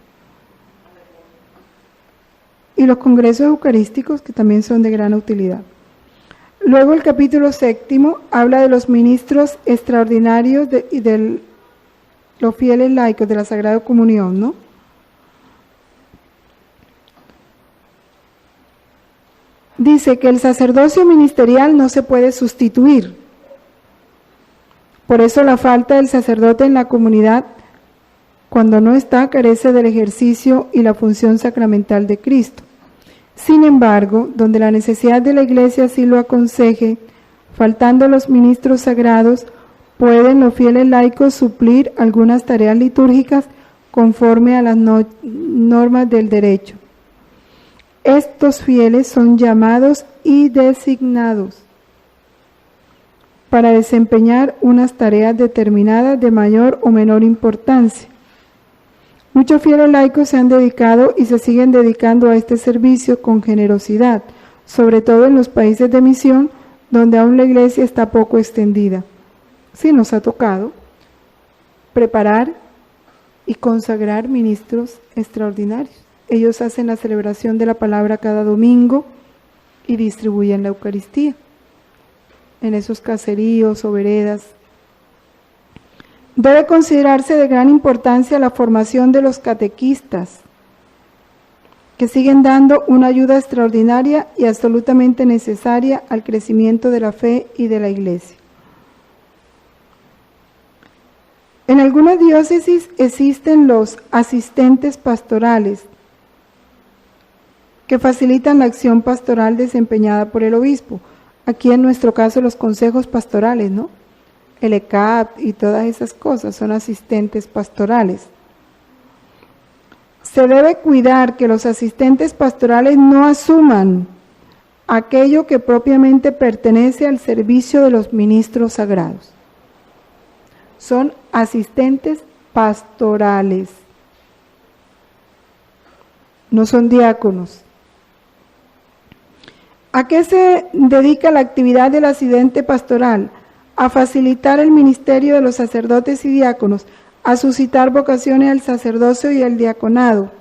Y los congresos eucarísticos, que también son de gran utilidad. Luego el capítulo 7 habla de los ministros extraordinarios y de los fieles laicos de la Sagrada Comunión, ¿no? Dice que el sacerdocio ministerial no se puede sustituir. Por eso la falta del sacerdote en la comunidad, cuando no está, carece del ejercicio y la función sacramental de Cristo. Sin embargo, donde la necesidad de la Iglesia así lo aconseje, faltando los ministros sagrados, pueden los fieles laicos suplir algunas tareas litúrgicas conforme a las normas del derecho. Estos fieles son llamados y designados para desempeñar unas tareas determinadas de mayor o menor importancia. Muchos fieles laicos se han dedicado y se siguen dedicando a este servicio con generosidad, sobre todo en los países de misión, donde aún la Iglesia está poco extendida. Sí, nos ha tocado preparar y consagrar ministros extraordinarios. Ellos hacen la celebración de la palabra cada domingo y distribuyen la Eucaristía en esos caseríos o veredas. Debe considerarse de gran importancia la formación de los catequistas, que siguen dando una ayuda extraordinaria y absolutamente necesaria al crecimiento de la fe y de la Iglesia. En algunas diócesis existen los asistentes pastorales, que facilitan la acción pastoral desempeñada por el obispo. Aquí en nuestro caso los consejos pastorales, ¿no? El ECAP y todas esas cosas son asistentes pastorales. Se debe cuidar que los asistentes pastorales no asuman aquello que propiamente pertenece al servicio de los ministros sagrados. Son asistentes pastorales, no son diáconos. ¿A qué se dedica la actividad del asistente pastoral? A facilitar el ministerio de los sacerdotes y diáconos, a suscitar vocaciones al sacerdocio y al diaconado,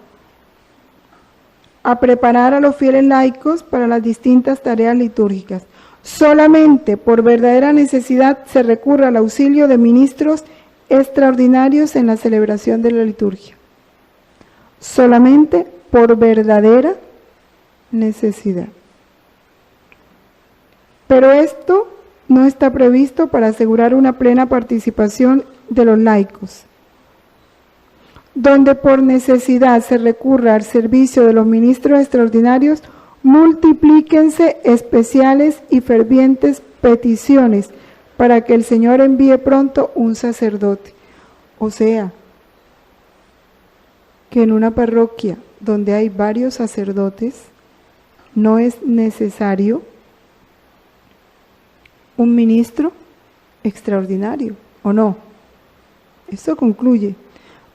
a preparar a los fieles laicos para las distintas tareas litúrgicas. Solamente por verdadera necesidad se recurre al auxilio de ministros extraordinarios en la celebración de la liturgia. Solamente por verdadera necesidad. Pero esto no está previsto para asegurar una plena participación de los laicos. Donde por necesidad se recurra al servicio de los ministros extraordinarios, multiplíquense especiales y fervientes peticiones para que el Señor envíe pronto un sacerdote. O sea, que en una parroquia donde hay varios sacerdotes, no es necesario un ministro extraordinario, ¿o no? Eso concluye.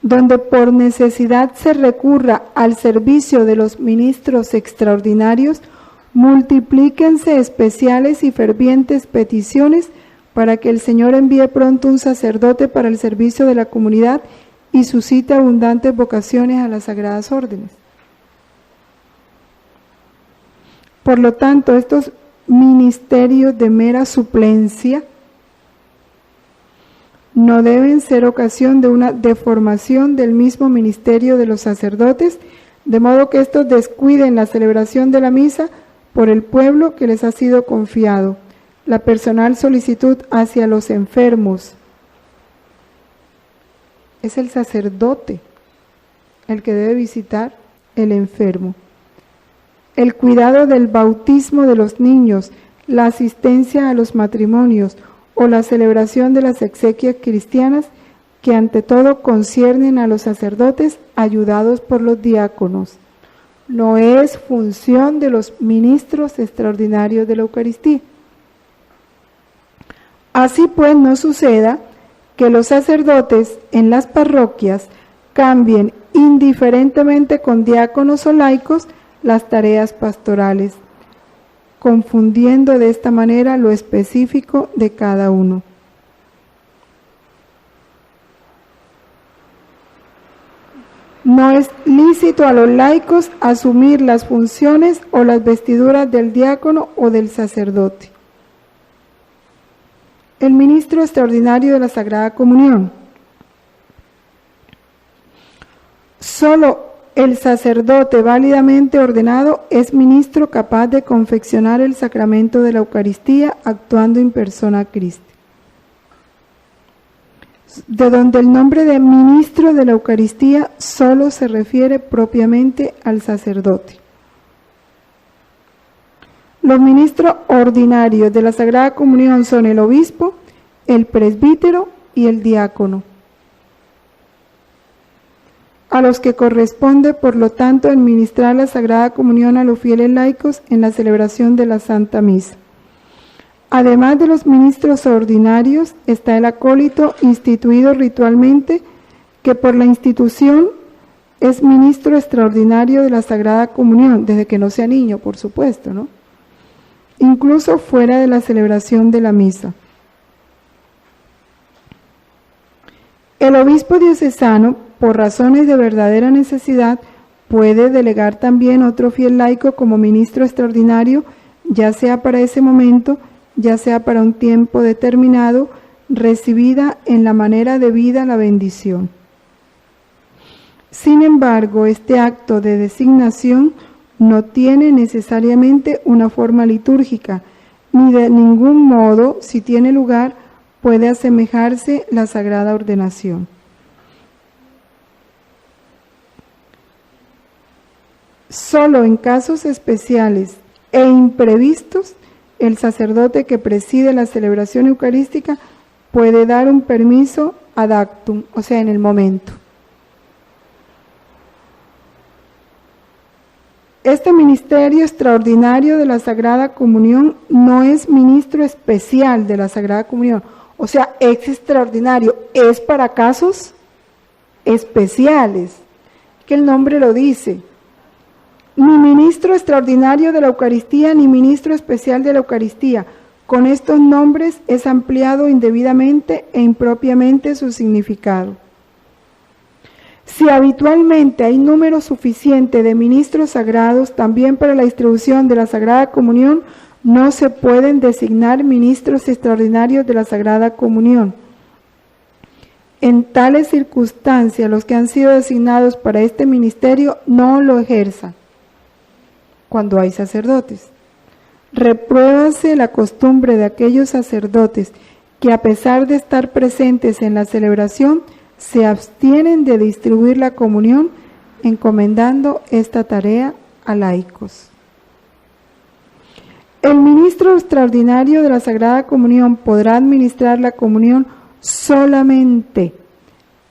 Donde por necesidad se recurra al servicio de los ministros extraordinarios, multiplíquense especiales y fervientes peticiones para que el Señor envíe pronto un sacerdote para el servicio de la comunidad y suscite abundantes vocaciones a las sagradas órdenes. Por lo tanto, estos ministerios de mera suplencia no deben ser ocasión de una deformación del mismo ministerio de los sacerdotes, de modo que estos descuiden la celebración de la misa por el pueblo que les ha sido confiado, la personal solicitud hacia los enfermos. Es el sacerdote el que debe visitar el enfermo. El cuidado del bautismo de los niños, la asistencia a los matrimonios o la celebración de las exequias cristianas que ante todo conciernen a los sacerdotes ayudados por los diáconos. No es función de los ministros extraordinarios de la Eucaristía. Así pues, no suceda que los sacerdotes en las parroquias cambien indiferentemente con diáconos o laicos las tareas pastorales, confundiendo de esta manera lo específico de cada uno. No es lícito a los laicos asumir las funciones o las vestiduras del diácono o del sacerdote. El ministro extraordinario de la Sagrada Comunión. Solo el sacerdote válidamente ordenado es ministro capaz de confeccionar el sacramento de la Eucaristía actuando in persona Christi. De donde el nombre de ministro de la Eucaristía solo se refiere propiamente al sacerdote. Los ministros ordinarios de la Sagrada Comunión son el obispo, el presbítero y el diácono, a los que corresponde, por lo tanto, administrar la Sagrada Comunión a los fieles laicos en la celebración de la Santa Misa. Además de los ministros ordinarios, está el acólito instituido ritualmente, que por la institución es ministro extraordinario de la Sagrada Comunión, desde que no sea niño, por supuesto, ¿no? Incluso fuera de la celebración de la misa. El obispo diocesano, por razones de verdadera necesidad, puede delegar también otro fiel laico como ministro extraordinario, ya sea para ese momento, ya sea para un tiempo determinado, recibida en la manera debida la bendición. Sin embargo, este acto de designación no tiene necesariamente una forma litúrgica, ni de ningún modo, si tiene lugar, puede asemejarse la sagrada ordenación. Solo en casos especiales e imprevistos, el sacerdote que preside la celebración eucarística puede dar un permiso ad actum, o sea, en el momento. Este ministerio extraordinario de la Sagrada Comunión no es ministro especial de la Sagrada Comunión, o sea, es extraordinario, es para casos especiales, que el nombre lo dice. Ni ministro extraordinario de la Eucaristía, ni ministro especial de la Eucaristía. Con estos nombres es ampliado indebidamente e impropiamente su significado. Si habitualmente hay número suficiente de ministros sagrados, también para la distribución de la Sagrada Comunión, no se pueden designar ministros extraordinarios de la Sagrada Comunión. En tales circunstancias, los que han sido designados para este ministerio no lo ejerzan cuando hay sacerdotes. Repruébase la costumbre de aquellos sacerdotes que, a pesar de estar presentes en la celebración, se abstienen de distribuir la comunión, encomendando esta tarea a laicos. El ministro extraordinario de la Sagrada Comunión podrá administrar la comunión solamente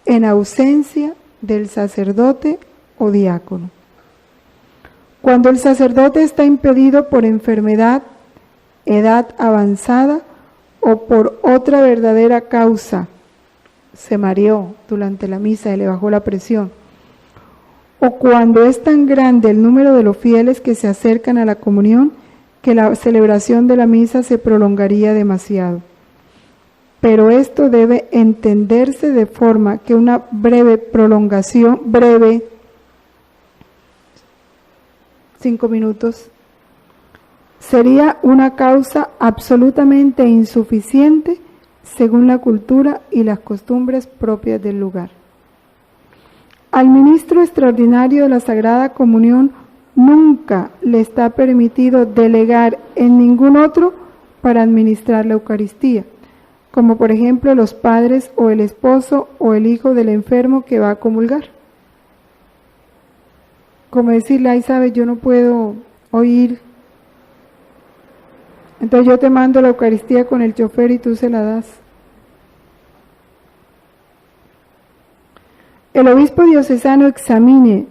en ausencia del sacerdote o diácono. Cuando el sacerdote está impedido por enfermedad, edad avanzada o por otra verdadera causa, se mareó durante la misa y le bajó la presión, o cuando es tan grande el número de los fieles que se acercan a la comunión que la celebración de la misa se prolongaría demasiado. Pero esto debe entenderse de forma que una breve prolongación, 5 minutos, sería una causa absolutamente insuficiente según la cultura y las costumbres propias del lugar. Al ministro extraordinario de la Sagrada Comunión nunca le está permitido delegar en ningún otro para administrar la Eucaristía, como por ejemplo los padres o el esposo o el hijo del enfermo que va a comulgar. Como decirle, ay, sabes, yo no puedo oír, entonces yo te mando la Eucaristía con el chofer y tú se la das. El obispo diocesano examine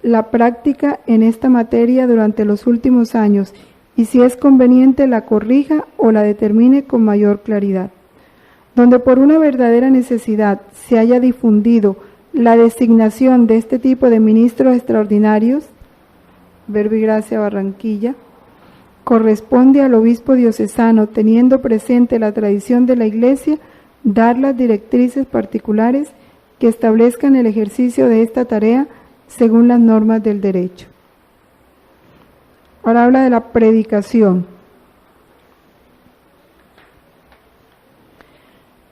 la práctica en esta materia durante los últimos años y, si es conveniente, la corrija o la determine con mayor claridad. Donde por una verdadera necesidad se haya difundido la designación de este tipo de ministros extraordinarios, Verbo y Gracia, Barranquilla, corresponde al obispo diocesano, teniendo presente la tradición de la Iglesia, dar las directrices particulares que establezcan el ejercicio de esta tarea según las normas del derecho. Ahora habla de la predicación.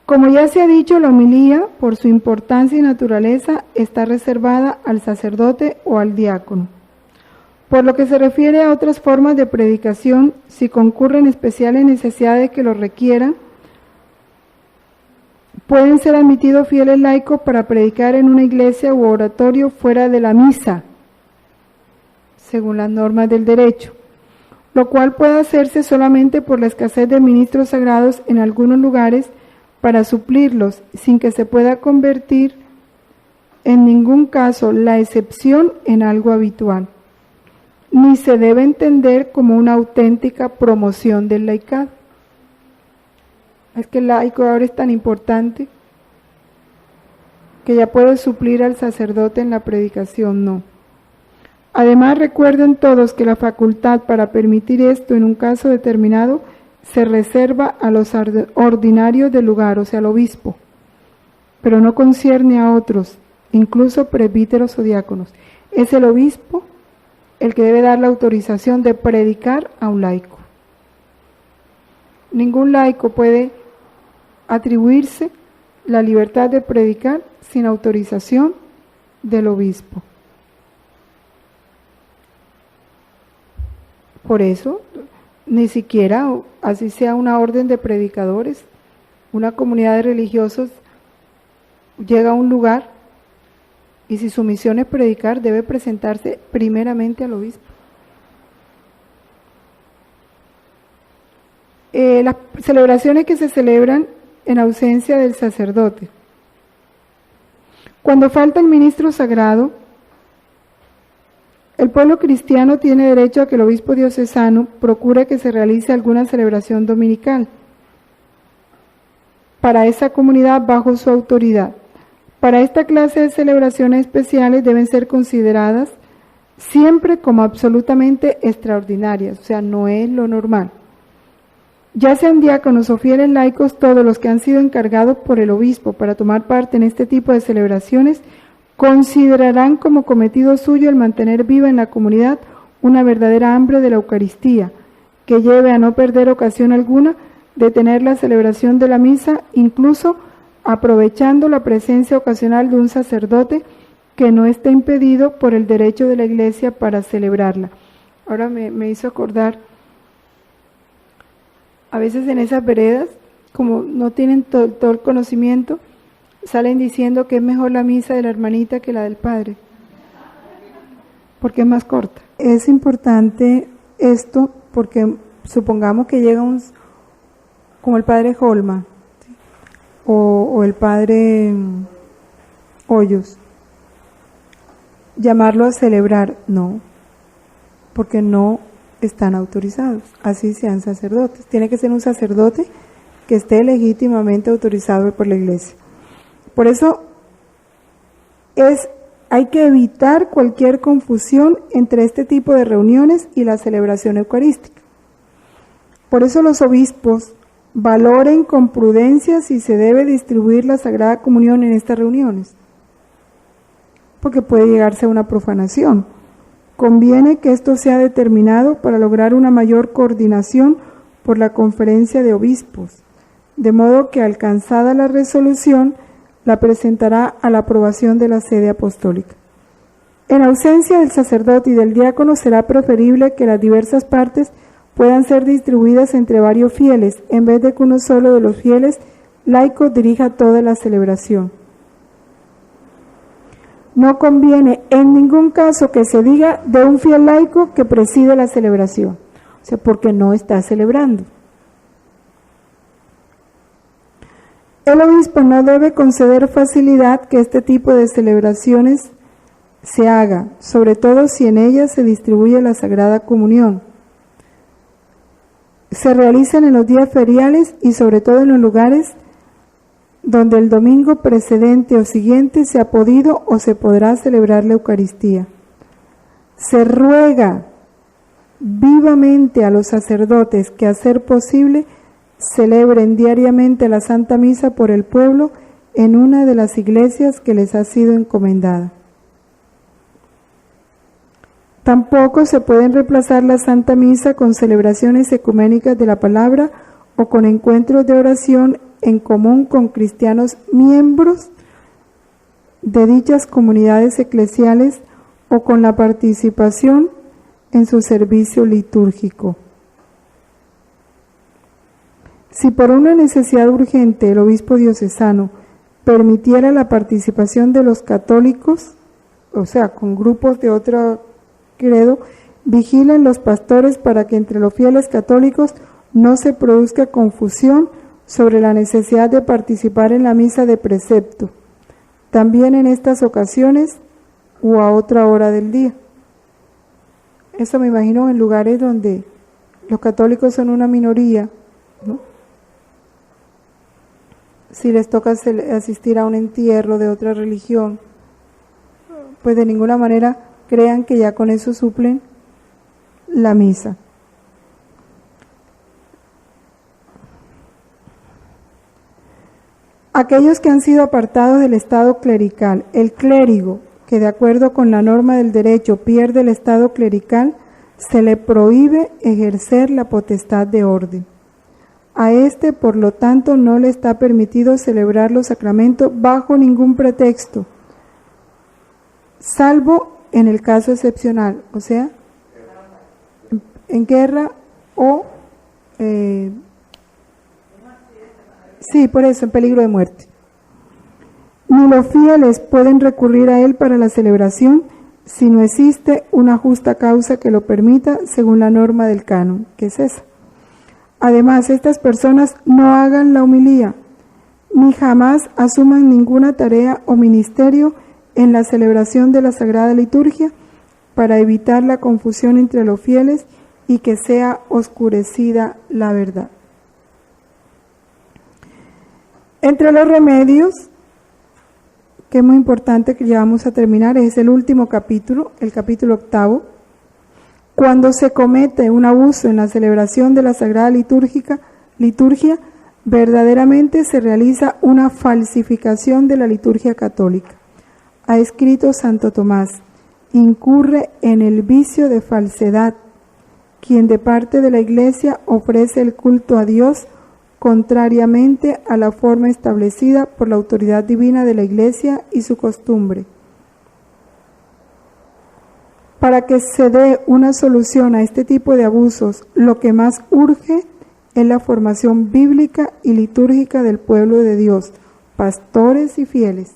Como ya se ha dicho, la homilía, por su importancia y naturaleza, está reservada al sacerdote o al diácono. Por lo que se refiere a otras formas de predicación, si concurren especiales necesidades que lo requieran, pueden ser admitidos fieles laicos para predicar en una iglesia u oratorio fuera de la misa, según las normas del derecho, lo cual puede hacerse solamente por la escasez de ministros sagrados en algunos lugares para suplirlos, sin que se pueda convertir en ningún caso la excepción en algo habitual, ni se debe entender como una auténtica promoción del laicado. Es que el laico ahora es tan importante que ya puede suplir al sacerdote en la predicación, no. Además, recuerden todos que la facultad para permitir esto en un caso determinado se reserva a los ordinarios del lugar, o sea, al obispo, pero no concierne a otros, incluso presbíteros o diáconos. Es el obispo el que debe dar la autorización de predicar a un laico. Ningún laico puede atribuirse la libertad de predicar sin autorización del obispo. Por eso, ni siquiera, así sea una orden de predicadores, una comunidad de religiosos llega a un lugar y, si su misión es predicar, debe presentarse primeramente al obispo. Las celebraciones que se celebran en ausencia del sacerdote. Cuando falta el ministro sagrado, el pueblo cristiano tiene derecho a que el obispo diocesano procure que se realice alguna celebración dominical para esa comunidad bajo su autoridad. Para esta clase de celebraciones especiales deben ser consideradas siempre como absolutamente extraordinarias, o sea, no es lo normal. Ya sean diáconos o fieles laicos, todos los que han sido encargados por el obispo para tomar parte en este tipo de celebraciones Considerarán como cometido suyo el mantener viva en la comunidad una verdadera hambre de la Eucaristía, que lleve a no perder ocasión alguna de tener la celebración de la misa, incluso aprovechando la presencia ocasional de un sacerdote que no esté impedido por el derecho de la Iglesia para celebrarla. Ahora me hizo acordar, a veces en esas veredas, como no tienen todo el conocimiento, salen diciendo que es mejor la misa de la hermanita que la del padre, porque es más corta. Es importante esto porque supongamos que llega como el padre Holman, ¿sí? o el padre Hoyos, llamarlo a celebrar, no, porque no están autorizados, así sean sacerdotes. Tiene que ser un sacerdote que esté legítimamente autorizado por la Iglesia. Por eso hay que evitar cualquier confusión entre este tipo de reuniones y la celebración eucarística. Por eso los obispos valoren con prudencia si se debe distribuir la Sagrada Comunión en estas reuniones, porque puede llegarse a una profanación. Conviene que esto sea determinado para lograr una mayor coordinación por la Conferencia de Obispos, de modo que alcanzada la resolución, la presentará a la aprobación de la sede apostólica. En ausencia del sacerdote y del diácono, será preferible que las diversas partes puedan ser distribuidas entre varios fieles, en vez de que uno solo de los fieles laicos dirija toda la celebración. No conviene en ningún caso que se diga de un fiel laico que preside la celebración, o sea, porque no está celebrando. El obispo no debe conceder facilidad que este tipo de celebraciones se haga, sobre todo si en ellas se distribuye la Sagrada Comunión. Se realizan en los días feriales y sobre todo en los lugares donde el domingo precedente o siguiente se ha podido o se podrá celebrar la Eucaristía. Se ruega vivamente a los sacerdotes que, a ser posible, celebren diariamente la Santa Misa por el pueblo en una de las iglesias que les ha sido encomendada. Tampoco se pueden reemplazar la Santa Misa con celebraciones ecuménicas de la palabra o con encuentros de oración en común con cristianos miembros de dichas comunidades eclesiales o con la participación en su servicio litúrgico. Si por una necesidad urgente el obispo diocesano permitiera la participación de los católicos, o sea, con grupos de otro credo, vigilen los pastores para que entre los fieles católicos no se produzca confusión sobre la necesidad de participar en la misa de precepto, también en estas ocasiones o a otra hora del día. Eso me imagino en lugares donde los católicos son una minoría, ¿no? Si les toca asistir a un entierro de otra religión, pues de ninguna manera crean que ya con eso suplen la misa. Aquellos que han sido apartados del estado clerical, el clérigo que de acuerdo con la norma del derecho pierde el estado clerical, se le prohíbe ejercer la potestad de orden. A este, por lo tanto, no le está permitido celebrar los sacramentos bajo ningún pretexto, salvo en el caso excepcional, o sea, en guerra o, sí, por eso, en peligro de muerte. Ni los fieles pueden recurrir a él para la celebración si no existe una justa causa que lo permita según la norma del canon, que es esa. Además, estas personas no hagan la homilía, ni jamás asuman ninguna tarea o ministerio en la celebración de la Sagrada Liturgia para evitar la confusión entre los fieles y que sea oscurecida la verdad. Entre los remedios, que es muy importante que ya vamos a terminar, es el último capítulo, el capítulo 8. Cuando se comete un abuso en la celebración de la Sagrada Liturgia, verdaderamente se realiza una falsificación de la liturgia católica. ha escrito Santo Tomás, incurre en el vicio de falsedad, quien de parte de la Iglesia ofrece el culto a Dios contrariamente a la forma establecida por la autoridad divina de la Iglesia y su costumbre. Para que se dé una solución a este tipo de abusos, lo que más urge es la formación bíblica y litúrgica del pueblo de Dios, pastores y fieles.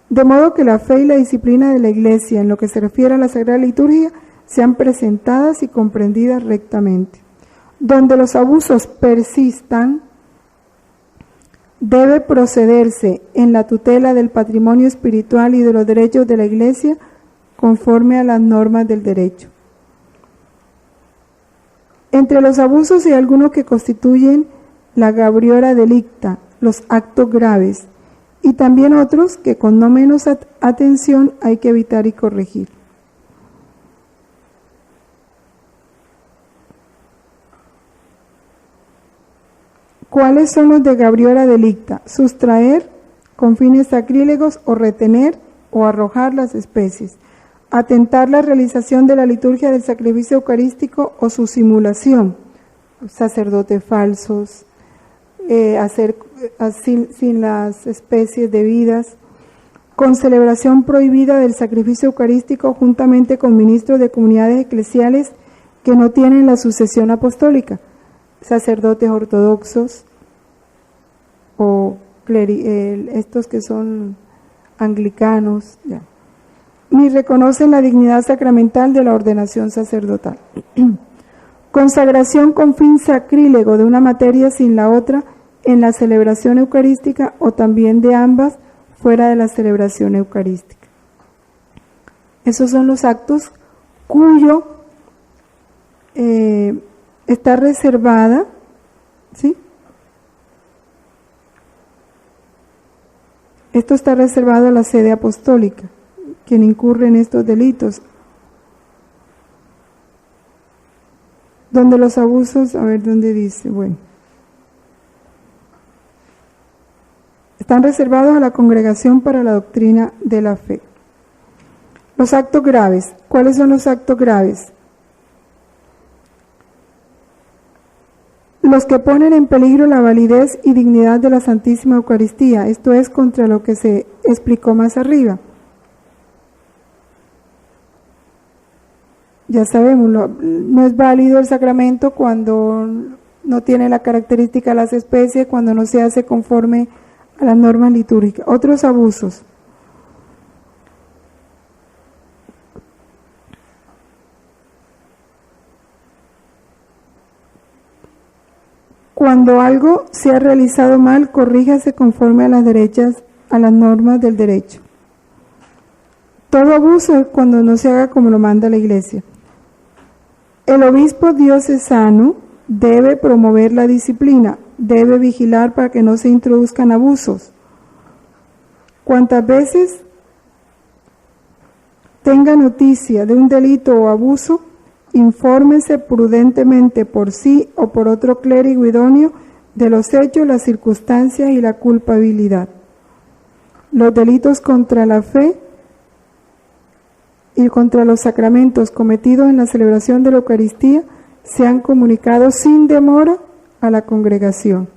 De modo que la fe y la disciplina de la Iglesia en lo que se refiere a la Sagrada Liturgia sean presentadas y comprendidas rectamente. Donde los abusos persistan, debe procederse en la tutela del patrimonio espiritual y de los derechos de la Iglesia conforme a las normas del derecho. Entre los abusos hay algunos que constituyen la gabriora delicta, los actos graves, y también otros que con no menos atención hay que evitar y corregir. ¿Cuáles son los de gabriora delicta? Sustraer con fines sacrílegos o retener o arrojar las especies. Atentar la realización de la liturgia del sacrificio eucarístico o su simulación. Sacerdotes falsos, hacer sin las especies debidas. Con celebración prohibida del sacrificio eucarístico juntamente con ministros de comunidades eclesiales que no tienen la sucesión apostólica. Sacerdotes ortodoxos o estos que son anglicanos, ya, ni reconocen la dignidad sacramental de la ordenación sacerdotal. Consagración con fin sacrílego de una materia sin la otra en la celebración eucarística o también de ambas fuera de la celebración eucarística. Esos son los actos cuyo está reservada, ¿sí? Esto está reservado a la sede apostólica, quien incurre en estos delitos. Donde los abusos, a ver dónde dice, bueno, están reservados a la Congregación para la Doctrina de la Fe. Los actos graves, ¿cuáles son los actos graves? Los que ponen en peligro la validez y dignidad de la Santísima Eucaristía, esto es contra lo que se explicó más arriba. Ya sabemos, no es válido el sacramento cuando no tiene la característica de las especies, cuando no se hace conforme a las normas litúrgicas. Otros abusos. Cuando algo se ha realizado mal, corríjase conforme a las normas del derecho. Todo abuso es cuando no se haga como lo manda la Iglesia. El obispo diocesano debe promover la disciplina, debe vigilar para que no se introduzcan abusos. Cuantas veces tenga noticia de un delito o abuso, infórmese prudentemente por sí o por otro clérigo idóneo de los hechos, las circunstancias y la culpabilidad. Los delitos contra la fe y contra los sacramentos cometidos en la celebración de la Eucaristía sean comunicados sin demora a la congregación.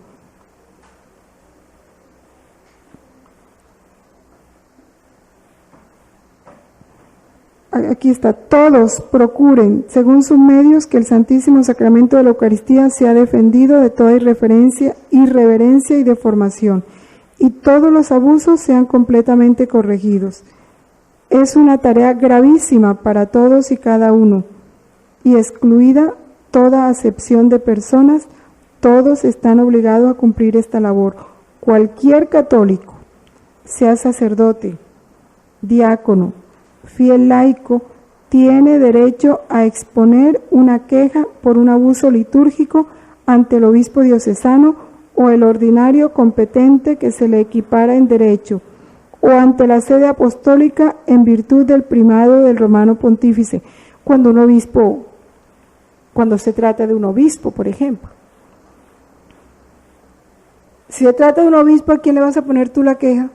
Aquí está, todos procuren, según sus medios, que el Santísimo Sacramento de la Eucaristía sea defendido de toda irreverencia y deformación, y todos los abusos sean completamente corregidos. Es una tarea gravísima para todos y cada uno, y excluida toda acepción de personas, todos están obligados a cumplir esta labor. Cualquier católico, sea sacerdote, diácono, fiel laico, tiene derecho a exponer una queja por un abuso litúrgico ante el obispo diocesano o el ordinario competente que se le equipara en derecho, o ante la sede apostólica en virtud del primado del romano pontífice, cuando se trata de un obispo, por ejemplo. Si se trata de un obispo, ¿a quién le vas a poner tú la queja?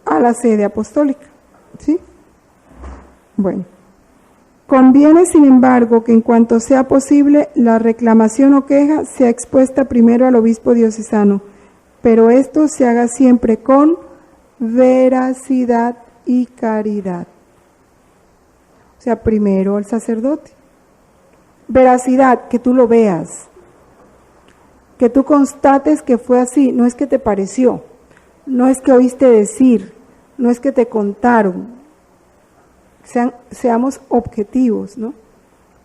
a la sede apostólica. ¿Sí? Bueno. Conviene, sin embargo, que en cuanto sea posible, la reclamación o queja sea expuesta primero al obispo diocesano, pero esto se haga siempre con veracidad y caridad. O sea, primero al sacerdote. Veracidad, que tú lo veas, que tú constates que fue así, no es que te pareció, no es que oíste decir, no es que te contaron. Seamos objetivos, ¿no?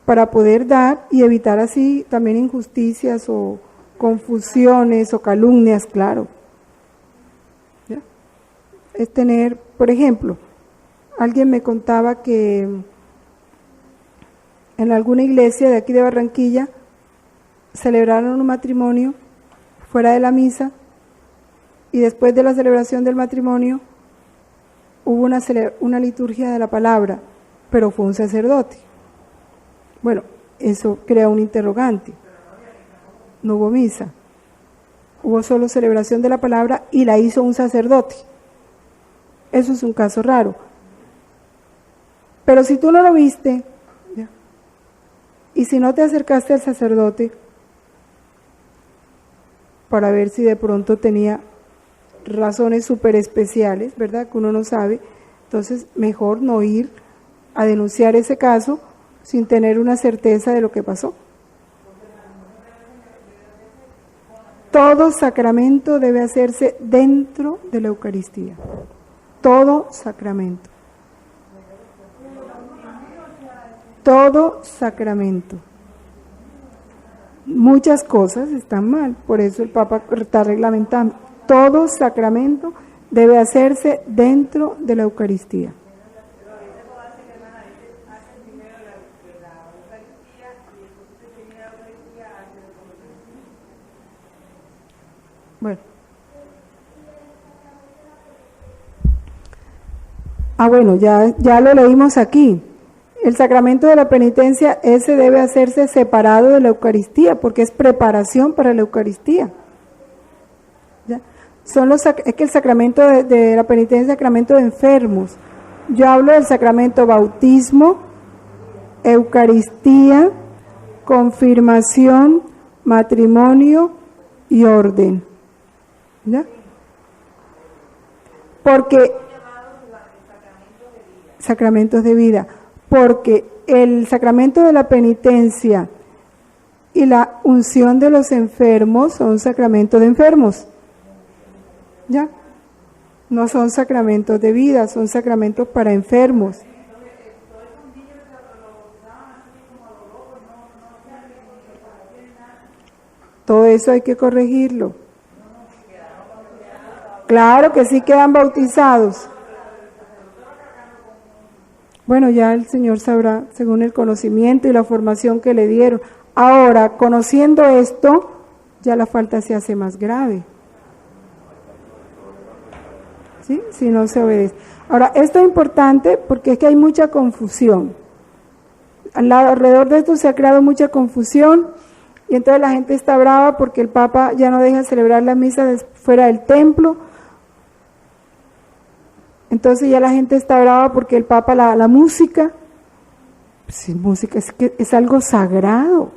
Para poder dar y evitar así también injusticias o confusiones o calumnias, claro. ¿Ya? Es tener, por ejemplo, alguien me contaba que en alguna iglesia de aquí de Barranquilla celebraron un matrimonio fuera de la misa y después de la celebración del matrimonio hubo una liturgia de la palabra, pero fue un sacerdote. Bueno, eso crea un interrogante. No hubo misa. Hubo solo celebración de la palabra y la hizo un sacerdote. Eso es un caso raro. Pero si tú no lo viste, ¿ya? Y si no te acercaste al sacerdote para ver si de pronto tenía razones súper especiales, ¿verdad? Que uno no sabe, entonces mejor no ir a denunciar ese caso sin tener una certeza de lo que pasó. Todo sacramento debe hacerse dentro de la Eucaristía. Todo sacramento. Todo sacramento. Muchas cosas están mal, por eso el Papa está reglamentando. Todo sacramento debe hacerse dentro de la Eucaristía. Bueno. Bueno, ya lo leímos aquí. El sacramento de la penitencia, ese debe hacerse separado de la Eucaristía, porque es preparación para la Eucaristía. ¿Ya? Es que el sacramento de la penitencia es sacramento de enfermos. Yo hablo del sacramento bautismo, Eucaristía, confirmación, matrimonio y orden. ¿Ya? Porque sacramentos de vida, porque el sacramento de la penitencia y la unción de los enfermos son sacramentos de enfermos. ¿Ya? No son sacramentos de vida, son sacramentos para enfermos. Todo eso hay que corregirlo. Claro que sí quedan bautizados. Bueno, ya el Señor sabrá, según el conocimiento y la formación que le dieron. Ahora, conociendo esto, ya la falta se hace más grave. ¿Sí? Si no se obedece. Ahora, esto es importante porque es que hay mucha confusión. Alrededor de esto se ha creado mucha confusión y entonces la gente está brava porque el Papa ya no deja celebrar la misa fuera del templo. Entonces ya la gente está brava porque el Papa, la música, pues música es que es algo sagrado.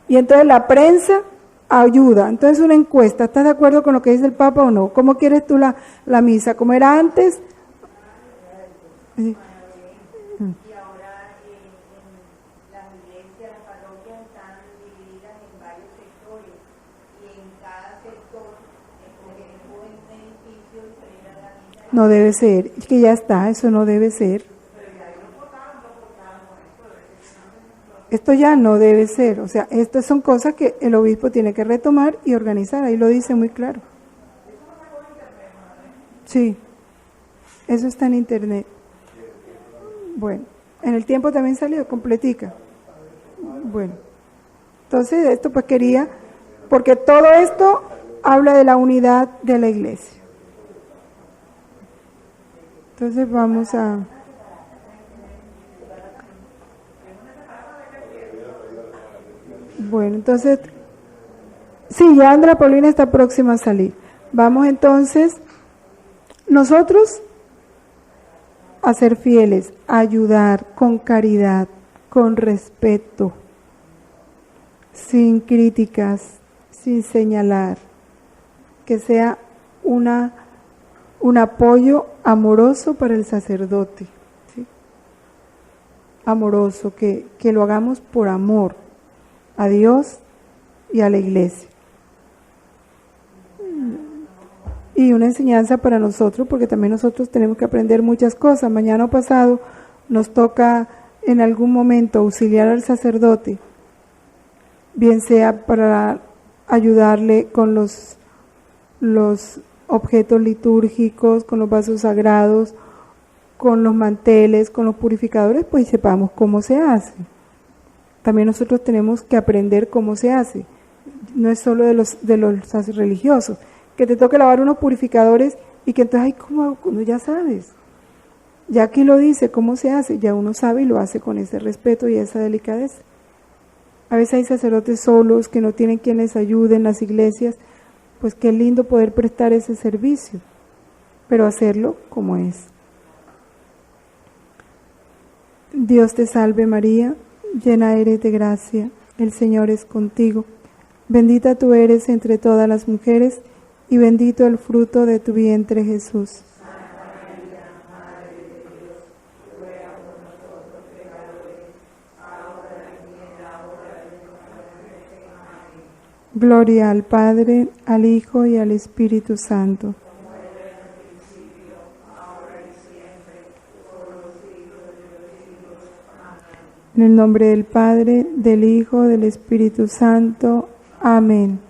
Y entonces la prensa ayuda. Entonces una encuesta, ¿estás de acuerdo con lo que dice el Papa o no? ¿Cómo quieres tú la misa? ¿Cómo era antes? Sí. Y ahora en las iglesias, las parroquias están divididas en varios sectores y en cada sector un edificio diferente a la misa. No debe ser, es que ya está, eso no debe ser. Esto ya no debe ser, o sea, estas son cosas que el obispo tiene que retomar y organizar, ahí lo dice muy claro. Sí, eso está en internet. Bueno, en el tiempo también salió completica. Bueno, entonces esto pues quería, porque todo esto habla de la unidad de la iglesia. Entonces vamos a... Bueno, entonces, sí, ya Andrea Paulina está próxima a salir. Vamos entonces, nosotros a ser fieles, a ayudar con caridad, con respeto, sin críticas, sin señalar, que sea un apoyo amoroso para el sacerdote, ¿sí? Amoroso, que lo hagamos por amor a Dios y a la Iglesia. Y una enseñanza para nosotros, porque también nosotros tenemos que aprender muchas cosas. Mañana o pasado nos toca en algún momento auxiliar al sacerdote, bien sea para ayudarle con los objetos litúrgicos, con los vasos sagrados, con los manteles, con los purificadores, pues sepamos cómo se hace. También nosotros tenemos que aprender cómo se hace. No es solo de los religiosos, que te toque lavar unos purificadores y que entonces, ay, ¿cómo? Uno ya sabes. Ya aquí lo dice, cómo se hace, ya uno sabe y lo hace con ese respeto y esa delicadeza. A veces hay sacerdotes solos que no tienen quien les ayude en las iglesias, pues qué lindo poder prestar ese servicio, pero hacerlo como es. Dios te salve María, llena eres de gracia, el Señor es contigo. Bendita tú eres entre todas las mujeres, y bendito el fruto de tu vientre Jesús. Santa María, Madre de Dios, ruega por nosotros pecadores, ahora y en la hora de nuestra muerte. Amén. Gloria al Padre, al Hijo y al Espíritu Santo. Como era en el principio, ahora y siempre, por los siglos de los siglos. Amén. En el nombre del Padre, del Hijo, del Espíritu Santo. Amén.